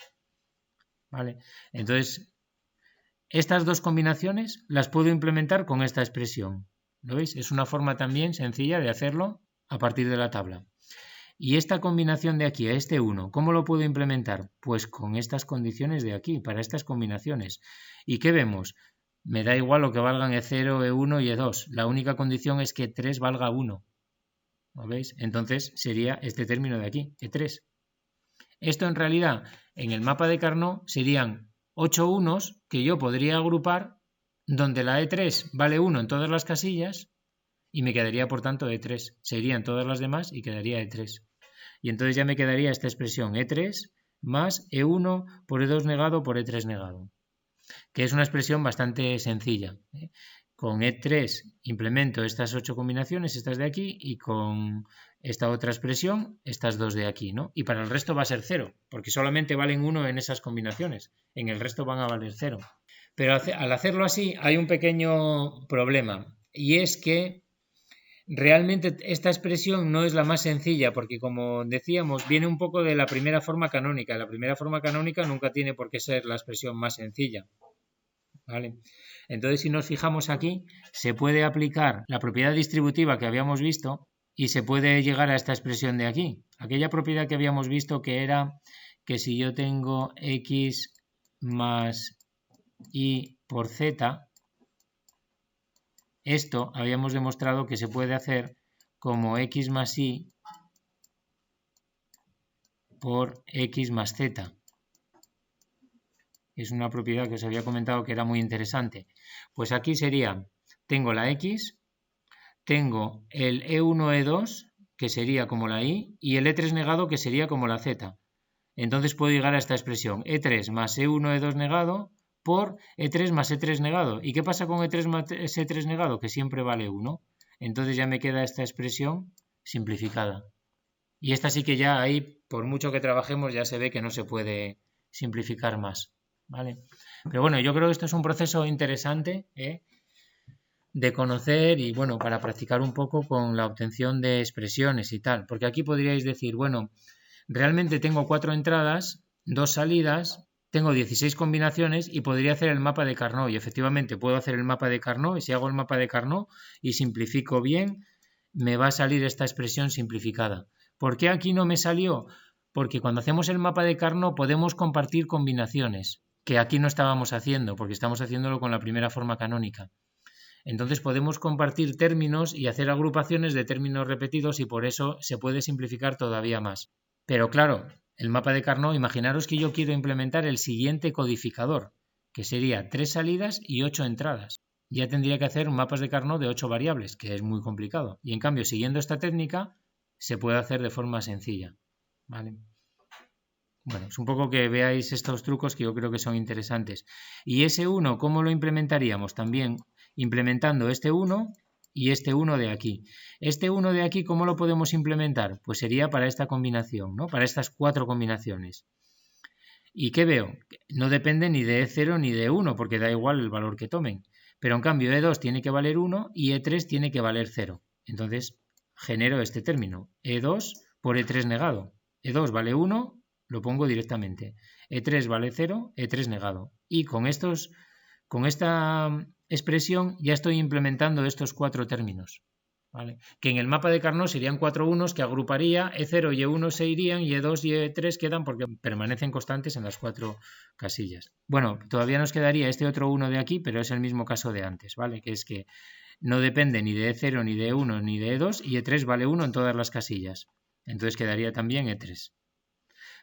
¿Vale? Entonces, estas dos combinaciones las puedo implementar con esta expresión. ¿Lo veis? Es una forma también sencilla de hacerlo a partir de la tabla. Y esta combinación de aquí a este 1, ¿cómo lo puedo implementar? Pues con estas condiciones de aquí, para estas combinaciones. ¿Y qué vemos? Me da igual lo que valgan E0, E1 y E2. La única condición es que 3 valga 1. ¿Lo veis? Entonces sería este término de aquí, E3. Esto en realidad, en el mapa de Carnot, serían 8 unos que yo podría agrupar, donde la E3 vale 1 en todas las casillas, y me quedaría por tanto E3. Serían todas las demás y quedaría E3. Y entonces ya me quedaría esta expresión E3 más E1 por E2 negado por E3 negado, que es una expresión bastante sencilla. Con E3 implemento estas 8 combinaciones, estas de aquí, y con esta otra expresión, estas dos de aquí, ¿no? Y para el resto va a ser 0, porque solamente valen 1 en esas combinaciones. En el resto van a valer 0. Pero al hacerlo así hay un pequeño problema, y es que realmente esta expresión no es la más sencilla, porque como decíamos, viene un poco de la primera forma canónica. La primera forma canónica nunca tiene por qué ser la expresión más sencilla, ¿vale? Entonces, si nos fijamos aquí, se puede aplicar la propiedad distributiva que habíamos visto y se puede llegar a esta expresión de aquí. Aquella propiedad que habíamos visto que era que si yo tengo x más y por z, esto habíamos demostrado que se puede hacer como x más y por x más z. Es una propiedad que os había comentado que era muy interesante. Pues aquí sería, tengo la x, tengo el E1, E2, que sería como la y el E3 negado, que sería como la z. Entonces puedo llegar a esta expresión, E3 más E1, E2 negado por E3 más E3 negado. ¿Y qué pasa con E3 más E3 negado? Que siempre vale 1. Entonces ya me queda esta expresión simplificada. Y esta sí que ya ahí, por mucho que trabajemos, ya se ve que no se puede simplificar más, ¿vale? Pero bueno, yo creo que esto es un proceso interesante, de conocer y bueno, para practicar un poco con la obtención de expresiones y tal. Porque aquí podríais decir, bueno, realmente tengo 4 entradas, 2 salidas, tengo 16 combinaciones y podría hacer el mapa de Carnot. Y efectivamente puedo hacer el mapa de Carnot, y si hago el mapa de Carnot y simplifico bien, me va a salir esta expresión simplificada. ¿Por qué aquí no me salió? Porque cuando hacemos el mapa de Carnot podemos compartir combinaciones, que aquí no estábamos haciendo, porque estamos haciéndolo con la primera forma canónica. Entonces podemos compartir términos y hacer agrupaciones de términos repetidos y por eso se puede simplificar todavía más. Pero claro, el mapa de Carnot, imaginaros que yo quiero implementar el siguiente codificador, que sería 3 salidas y 8 entradas. Ya tendría que hacer mapas de Carnot de 8 variables, que es muy complicado. Y en cambio, siguiendo esta técnica, se puede hacer de forma sencilla, ¿vale? Bueno, es un poco que veáis estos trucos que yo creo que son interesantes. Y ese 1, ¿cómo lo implementaríamos? También implementando este 1 y este 1 de aquí. Este 1 de aquí, ¿cómo lo podemos implementar? Pues sería para esta combinación, ¿no? Para estas 4 combinaciones. ¿Y qué veo? No depende ni de E0 ni de 1, porque da igual el valor que tomen. Pero en cambio E2 tiene que valer 1 y E3 tiene que valer 0. Entonces genero este término, E2 por E3 negado. E2 vale 1, lo pongo directamente. E3 vale 0, E3 negado. Y con esta expresión ya estoy implementando estos 4 términos, ¿vale? Que en el mapa de Carnot serían 4 unos que agruparía, E0 y E1 se irían y E2 y E3 quedan porque permanecen constantes en las 4 casillas. Bueno, todavía nos quedaría este otro 1 de aquí, pero es el mismo caso de antes, ¿vale? Que es que no depende ni de E0, ni de E1, ni de E2 y E3 vale 1 en todas las casillas. Entonces quedaría también E3.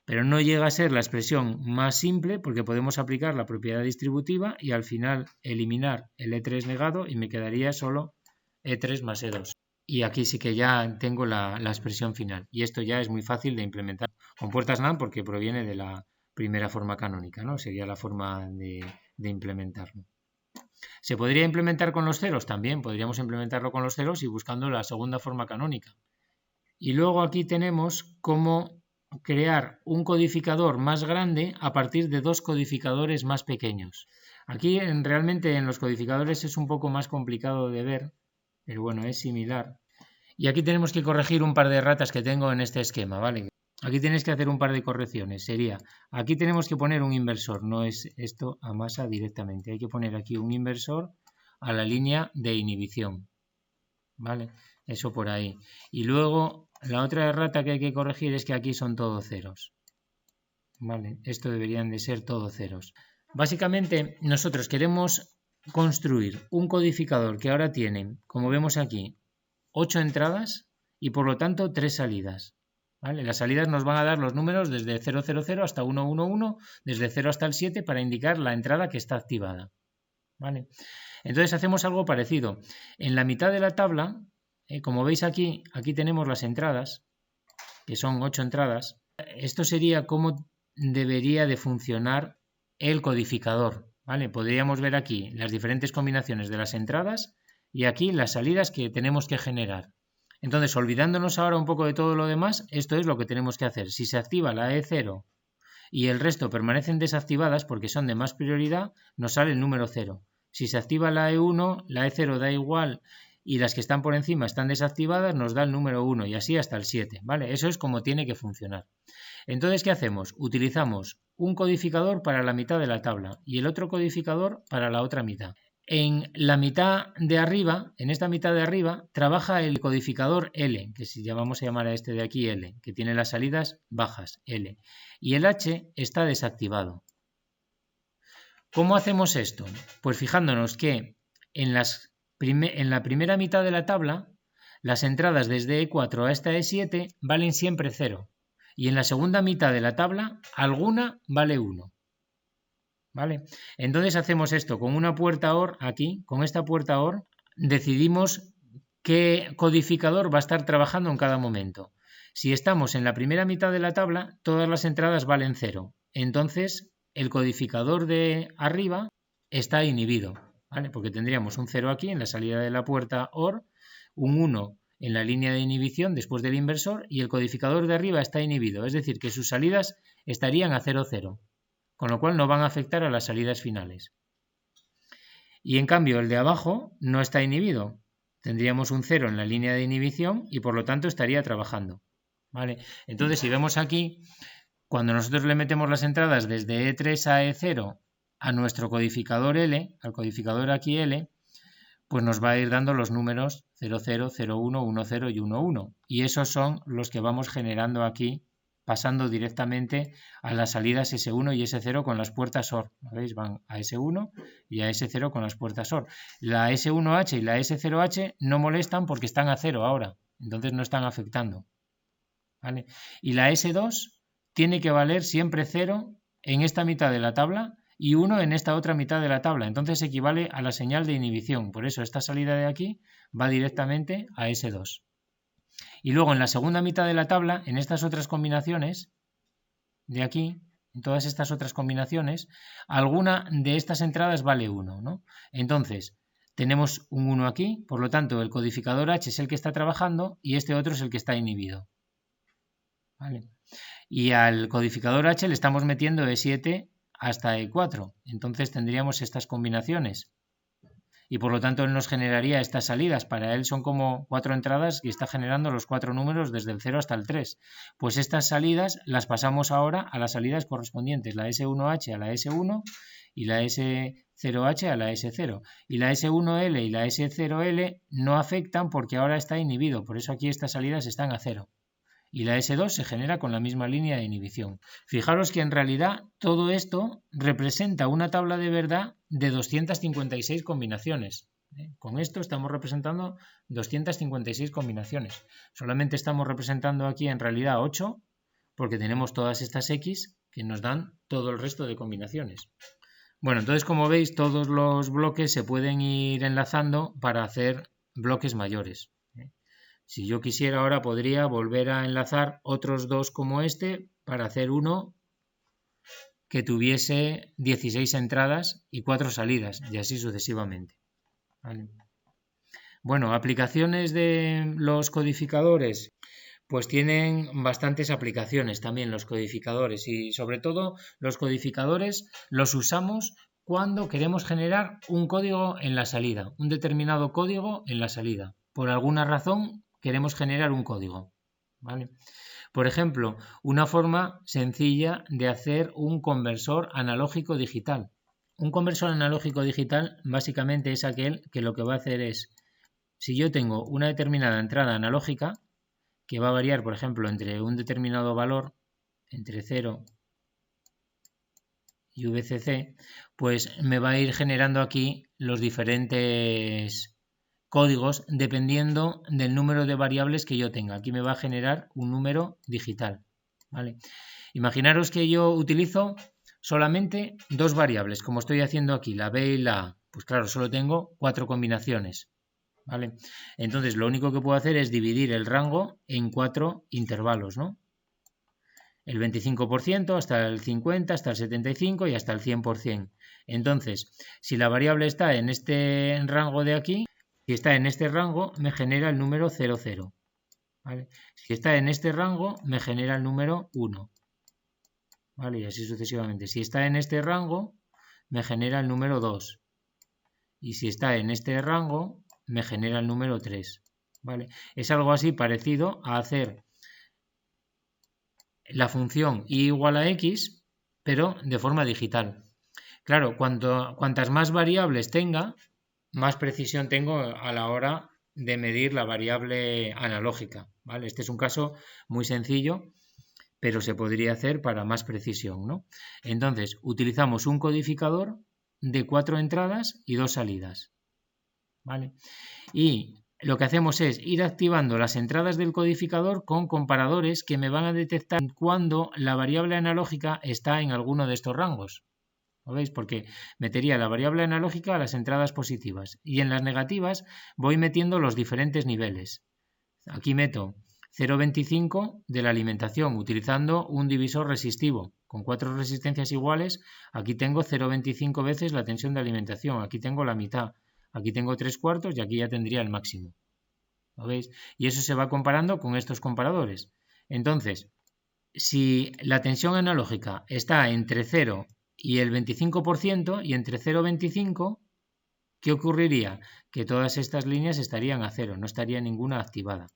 Pero no llega a ser la expresión más simple porque podemos aplicar la propiedad distributiva y al final eliminar el E3 negado y me quedaría solo E3 más E2. Y aquí sí que ya tengo la expresión final. Y esto ya es muy fácil de implementar con puertas NAND porque proviene de la primera forma canónica, ¿no? Sería la forma de implementarlo. ¿Se podría implementar con los ceros? También podríamos implementarlo con los ceros y buscando la segunda forma canónica. Y luego aquí tenemos cómo crear un codificador más grande a partir de 2 codificadores más pequeños. Aquí realmente en los codificadores es un poco más complicado de ver, pero bueno, es similar. Y aquí tenemos que corregir un par de ratas que tengo en este esquema, ¿vale? Aquí tenéis que hacer un par de correcciones. Sería, aquí tenemos que poner un inversor, no es esto a masa directamente. Hay que poner aquí un inversor a la línea de inhibición, ¿vale? Eso por ahí. Y luego La otra errata que hay que corregir es que aquí son todos ceros. Vale, esto deberían de ser todos ceros. Básicamente, nosotros queremos construir un codificador que ahora tiene, como vemos aquí, 8 entradas y por lo tanto 3 salidas. ¿Vale? Las salidas nos van a dar los números desde 000 hasta 111, desde 0 hasta el 7 para indicar la entrada que está activada. ¿Vale? Entonces hacemos algo parecido. En la mitad de la tabla, como veis aquí tenemos las entradas, que son 8 entradas. Esto sería cómo debería de funcionar el codificador. ¿Vale? Podríamos ver aquí las diferentes combinaciones de las entradas y aquí las salidas que tenemos que generar. Entonces, olvidándonos ahora un poco de todo lo demás, esto es lo que tenemos que hacer. Si se activa la E0 y el resto permanecen desactivadas porque son de más prioridad, nos sale el número 0. Si se activa la E1, la E0 da igual y las que están por encima están desactivadas, nos da el número 1 y así hasta el 7. ¿Vale? Eso es como tiene que funcionar. Entonces, ¿qué hacemos? Utilizamos un codificador para la mitad de la tabla y el otro codificador para la otra mitad. En la mitad de arriba, en esta mitad de arriba, trabaja el codificador L, que si ya vamos a llamar a este de aquí L, que tiene las salidas bajas, L. Y el H está desactivado. ¿Cómo hacemos esto? Pues fijándonos que en la primera mitad de la tabla, las entradas desde E4 hasta E7 valen siempre 0. Y en la segunda mitad de la tabla, alguna vale 1. ¿Vale? Entonces hacemos esto con una puerta OR aquí, con esta puerta OR, decidimos qué codificador va a estar trabajando en cada momento. Si estamos en la primera mitad de la tabla, todas las entradas valen 0. Entonces, el codificador de arriba está inhibido, ¿vale? Porque tendríamos un 0 aquí en la salida de la puerta OR, un 1 en la línea de inhibición después del inversor y el codificador de arriba está inhibido, es decir, que sus salidas estarían a 0, 0. Con lo cual no van a afectar a las salidas finales. Y en cambio el de abajo no está inhibido. Tendríamos un 0 en la línea de inhibición y por lo tanto estaría trabajando. ¿Vale? Entonces si vemos aquí, cuando nosotros le metemos las entradas desde E3 a E0 a nuestro codificador L, al codificador aquí L, pues nos va a ir dando los números 00, 01, 10 y 11. Y esos son los que vamos generando aquí, pasando directamente a las salidas S1 y S0 con las puertas OR. ¿Veis? Van a S1 y a S0 con las puertas OR. La S1H y la S0H no molestan porque están a 0 ahora, entonces no están afectando. ¿Vale? Y la S2 tiene que valer siempre 0 en esta mitad de la tabla y 1 en esta otra mitad de la tabla. Entonces equivale a la señal de inhibición. Por eso esta salida de aquí va directamente a S2. Y luego en la segunda mitad de la tabla, en estas otras combinaciones, de aquí, en todas estas otras combinaciones, alguna de estas entradas vale 1, ¿no? Entonces, tenemos un 1 aquí, por lo tanto, el codificador H es el que está trabajando y este otro es el que está inhibido. ¿Vale? Y al codificador H le estamos metiendo E7 hasta E4. Entonces tendríamos estas combinaciones. Y por lo tanto él nos generaría estas salidas. Para él son como 4 entradas y está generando los 4 números desde el 0 hasta el 3. Pues estas salidas las pasamos ahora a las salidas correspondientes, la S1H a la S1 y la S0H a la S0. Y la S1L y la S0L no afectan porque ahora está inhibido, por eso aquí estas salidas están a 0. Y la S2 se genera con la misma línea de inhibición. Fijaros que en realidad todo esto representa una tabla de verdad de 256 combinaciones. Con esto estamos representando 256 combinaciones. Solamente estamos representando aquí en realidad 8 porque tenemos todas estas X que nos dan todo el resto de combinaciones. Bueno, entonces como veis todos los bloques se pueden ir enlazando para hacer bloques mayores. Si yo quisiera ahora podría volver a enlazar otros dos como este para hacer uno que tuviese 16 entradas y 4 salidas y así sucesivamente. ¿Vale? Bueno, aplicaciones de los codificadores. Pues tienen bastantes aplicaciones también los codificadores y sobre todo los codificadores los usamos cuando queremos generar un código en la salida, un determinado código en la salida. Por alguna razón queremos generar un código, ¿vale? Por ejemplo, una forma sencilla de hacer un conversor analógico digital. Un conversor analógico digital básicamente es aquel que lo que va a hacer es, si yo tengo una determinada entrada analógica, que va a variar, por ejemplo, entre un determinado valor, entre 0 y VCC, pues me va a ir generando aquí los diferentes códigos dependiendo del número de variables que yo tenga. Aquí me va a generar un número digital, ¿vale? Imaginaros que yo utilizo solamente dos variables, como estoy haciendo aquí, la B y la A. Pues claro, solo tengo 4 combinaciones, ¿vale? Entonces lo único que puedo hacer es dividir el rango en 4 intervalos, ¿no? El 25% hasta el 50%, hasta el 75% y hasta el 100%. Entonces, si la variable está en este rango de aquí, si está en este rango, me genera el número 00. ¿Vale? Si está en este rango, me genera el número 1. ¿Vale? Y así sucesivamente. Si está en este rango, me genera el número 2. Y si está en este rango, me genera el número 3. ¿Vale? Es algo así parecido a hacer la función y igual a x, pero de forma digital. Claro, cuantas más variables tenga, más precisión tengo a la hora de medir la variable analógica, ¿vale? Este es un caso muy sencillo, pero se podría hacer para más precisión, ¿no? Entonces, utilizamos un codificador de 4 entradas y 2 salidas, ¿vale? Y lo que hacemos es ir activando las entradas del codificador con comparadores que me van a detectar cuando la variable analógica está en alguno de estos rangos. ¿Lo veis? Porque metería la variable analógica a las entradas positivas y en las negativas voy metiendo los diferentes niveles. Aquí meto 0,25 de la alimentación utilizando un divisor resistivo. Con 4 resistencias iguales, aquí tengo 0,25 veces la tensión de alimentación. Aquí tengo la mitad. Aquí tengo 3/4 y aquí ya tendría el máximo. ¿Lo veis? Y eso se va comparando con estos comparadores. Entonces, si la tensión analógica está entre 0 y el 25% y entre 0,25, ¿qué ocurriría? Que todas estas líneas estarían a 0, no estaría ninguna activada.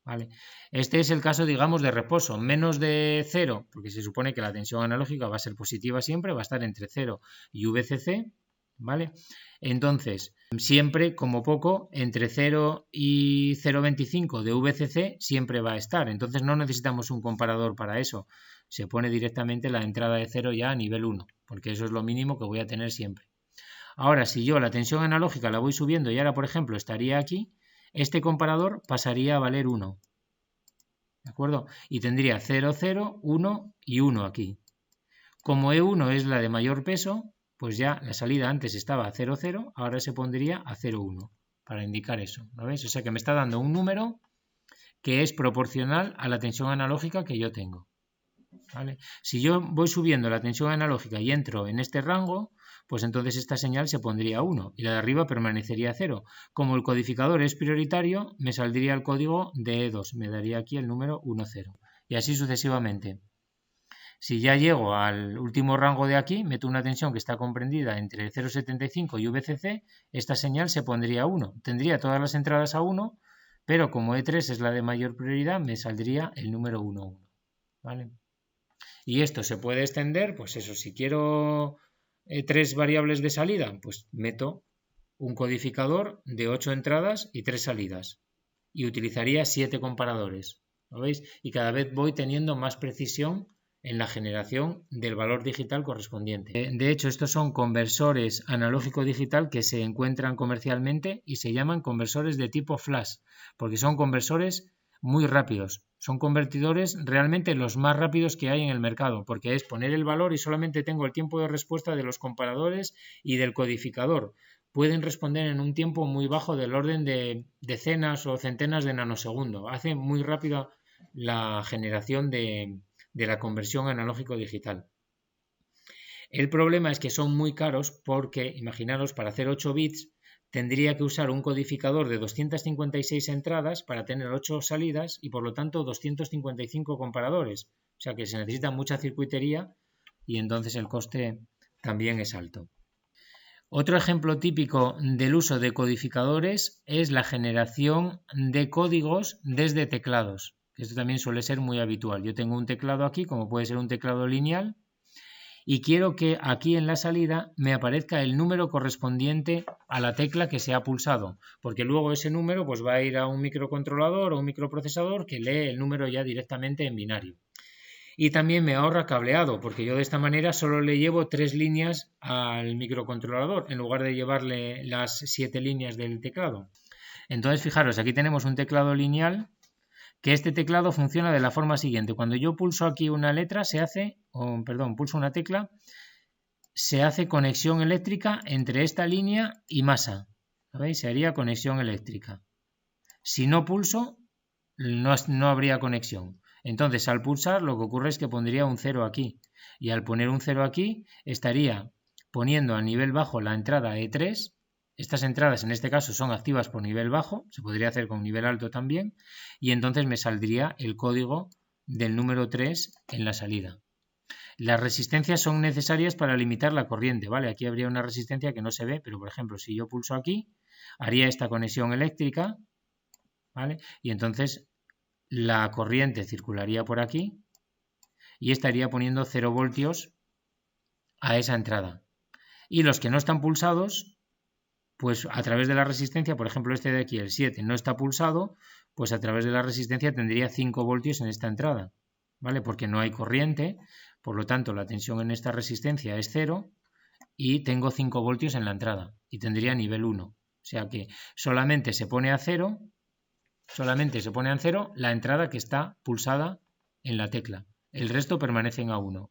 ¿Vale? Este es el caso, digamos, de reposo. Menos de 0, porque se supone que la tensión analógica va a ser positiva siempre, va a estar entre 0 y VCC, ¿vale? Entonces, siempre, como poco, entre 0 y 0,25 de VCC siempre va a estar. Entonces no necesitamos un comparador para eso. Se pone directamente la entrada de 0 ya a nivel 1, porque eso es lo mínimo que voy a tener siempre. Ahora, si yo la tensión analógica la voy subiendo y ahora, por ejemplo, estaría aquí, este comparador pasaría a valer 1. ¿De acuerdo? Y tendría 0, 0, 1 y 1 aquí. Como E1 es la de mayor peso, pues ya la salida antes estaba a 0, 0, ahora se pondría a 0, 1, para indicar eso. ¿Lo veis? O sea que me está dando un número que es proporcional a la tensión analógica que yo tengo. ¿Vale? Si yo voy subiendo la tensión analógica y entro en este rango, pues entonces esta señal se pondría a 1 y la de arriba permanecería a 0. Como el codificador es prioritario, me saldría el código de E2, me daría aquí el número 10 y así sucesivamente. Si ya llego al último rango de aquí, meto una tensión que está comprendida entre 0,75 y VCC, esta señal se pondría a 1. Tendría todas las entradas a 1, pero como E3 es la de mayor prioridad, me saldría el número 11. ¿Vale? Y esto se puede extender, pues eso, si quiero 3 variables de salida, pues meto un codificador de 8 entradas y 3 salidas. Y utilizaría 7 comparadores. ¿Lo veis? Y cada vez voy teniendo más precisión en la generación del valor digital correspondiente. De hecho, estos son conversores analógico-digital que se encuentran comercialmente y se llaman conversores de tipo flash, porque son conversores muy rápidos. Son convertidores realmente los más rápidos que hay en el mercado, porque es poner el valor y solamente tengo el tiempo de respuesta de los comparadores y del codificador. Pueden responder en un tiempo muy bajo del orden de decenas o centenas de nanosegundos. Hace muy rápido la generación de la conversión analógico-digital. El problema es que son muy caros porque, imaginaros, para hacer 8 bits tendría que usar un codificador de 256 entradas para tener 8 salidas y por lo tanto 255 comparadores. O sea que se necesita mucha circuitería y entonces el coste también es alto. Otro ejemplo típico del uso de codificadores es la generación de códigos desde teclados. Esto también suele ser muy habitual. Yo tengo un teclado aquí, como puede ser un teclado lineal, y quiero que aquí en la salida me aparezca el número correspondiente a la tecla que se ha pulsado, porque luego ese número pues va a ir a un microcontrolador o un microprocesador que lee el número ya directamente en binario. Y también me ahorra cableado, porque yo de esta manera solo le llevo 3 líneas al microcontrolador en lugar de llevarle las 7 líneas del teclado. Entonces, fijaros, aquí tenemos un teclado lineal, que este teclado funciona de la forma siguiente. Cuando yo pulso aquí una letra, pulso una tecla, se hace conexión eléctrica entre esta línea y masa. ¿Veis? Se haría conexión eléctrica. Si no pulso, no habría conexión. Entonces, al pulsar, lo que ocurre es que pondría un 0 aquí. Y al poner un 0 aquí, estaría poniendo a nivel bajo la entrada E3. Estas entradas, en este caso, son activas por nivel bajo. Se podría hacer con nivel alto también. Y entonces me saldría el código del número 3 en la salida. Las resistencias son necesarias para limitar la corriente, ¿vale? Aquí habría una resistencia que no se ve, pero, por ejemplo, si yo pulso aquí, haría esta conexión eléctrica, ¿vale? Y entonces la corriente circularía por aquí y estaría poniendo 0 voltios a esa entrada. Y los que no están pulsados, pues a través de la resistencia, por ejemplo este de aquí, el 7, no está pulsado, pues a través de la resistencia tendría 5 voltios en esta entrada, ¿vale? Porque no hay corriente, por lo tanto la tensión en esta resistencia es 0 y tengo 5 voltios en la entrada y tendría nivel 1. O sea que solamente se pone a 0 la entrada que está pulsada en la tecla. El resto permanecen a 1.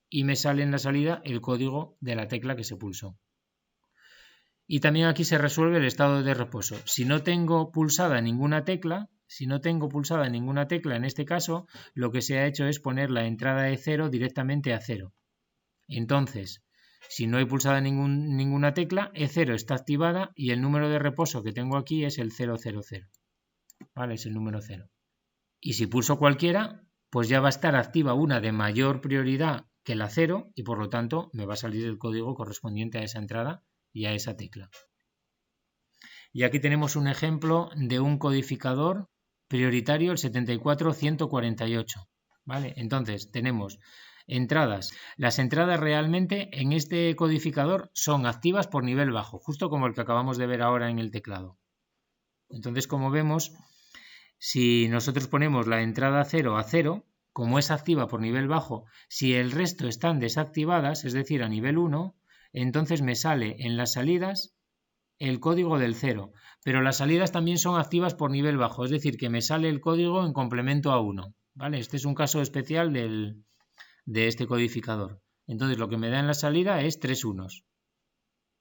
Y me sale en la salida el código de la tecla que se pulsó. Y también aquí se resuelve el estado de reposo. Si no tengo pulsada ninguna tecla, en este caso, lo que se ha hecho es poner la entrada E0 directamente a 0. Entonces, si no hay pulsada ninguna tecla, E0 está activada y el número de reposo que tengo aquí es el 000. ¿Vale? Es el número 0. Y si pulso cualquiera, pues ya va a estar activa una de mayor prioridad que la 0 y por lo tanto me va a salir el código correspondiente a esa entrada y a esa tecla. Y aquí tenemos un ejemplo de un codificador prioritario, el 74148. ¿Vale? Entonces tenemos entradas. Las entradas realmente en este codificador son activas por nivel bajo, justo como el que acabamos de ver ahora en el teclado. Entonces, como vemos, si nosotros ponemos la entrada 0 a 0, como es activa por nivel bajo, si el resto están desactivadas, es decir, a nivel 1, entonces me sale en las salidas el código del 0. Pero las salidas también son activas por nivel bajo, es decir, que me sale el código en complemento a 1. ¿Vale? Este es un caso especial de este codificador. Entonces, lo que me da en la salida es 3 unos.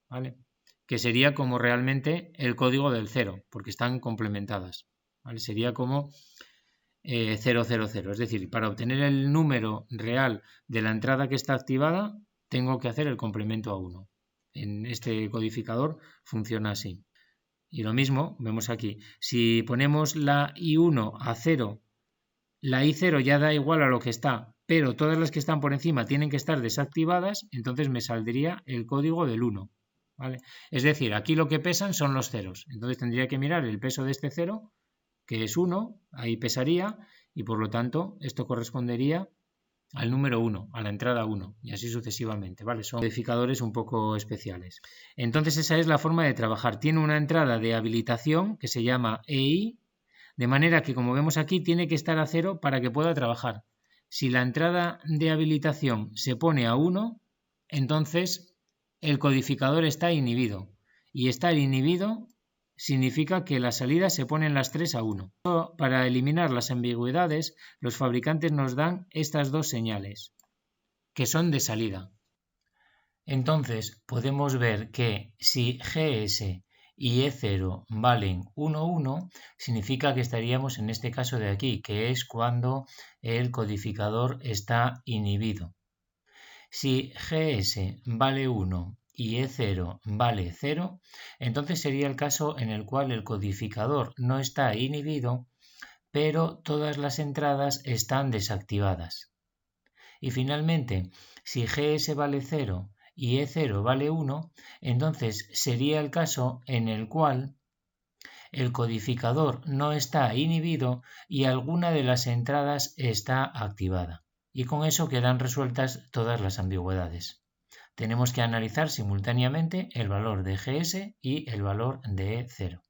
¿Vale? Que sería como realmente el código del 0, porque están complementadas. ¿Vale? Sería como 000. Es decir, para obtener el número real de la entrada que está activada, tengo que hacer el complemento a 1. En este codificador funciona así. Y lo mismo, vemos aquí, si ponemos la I1 a 0, la I0 ya da igual a lo que está, pero todas las que están por encima tienen que estar desactivadas, entonces me saldría el código del 1. ¿Vale? Es decir, aquí lo que pesan son los ceros. Entonces tendría que mirar el peso de este 0, que es 1, ahí pesaría, y por lo tanto esto correspondería al número 1, a la entrada 1, y así sucesivamente, ¿vale? Son codificadores un poco especiales. Entonces esa es la forma de trabajar. Tiene una entrada de habilitación que se llama EI, de manera que, como vemos aquí, tiene que estar a 0 para que pueda trabajar. Si la entrada de habilitación se pone a 1, entonces el codificador está inhibido. Y estar inhibido significa que las salidas se ponen las 3 a 1. Para eliminar las ambigüedades, los fabricantes nos dan estas dos señales, que son de salida. Entonces podemos ver que si GS y E0 valen 1, 1, significa que estaríamos en este caso de aquí, que es cuando el codificador está inhibido. Si GS vale 1 y E0 vale 0, entonces sería el caso en el cual el codificador no está inhibido, pero todas las entradas están desactivadas. Y finalmente, si GS vale 0 y E0 vale 1, entonces sería el caso en el cual el codificador no está inhibido y alguna de las entradas está activada. y con eso quedan resueltas todas las ambigüedades. Tenemos que analizar simultáneamente el valor de GS y el valor de E0.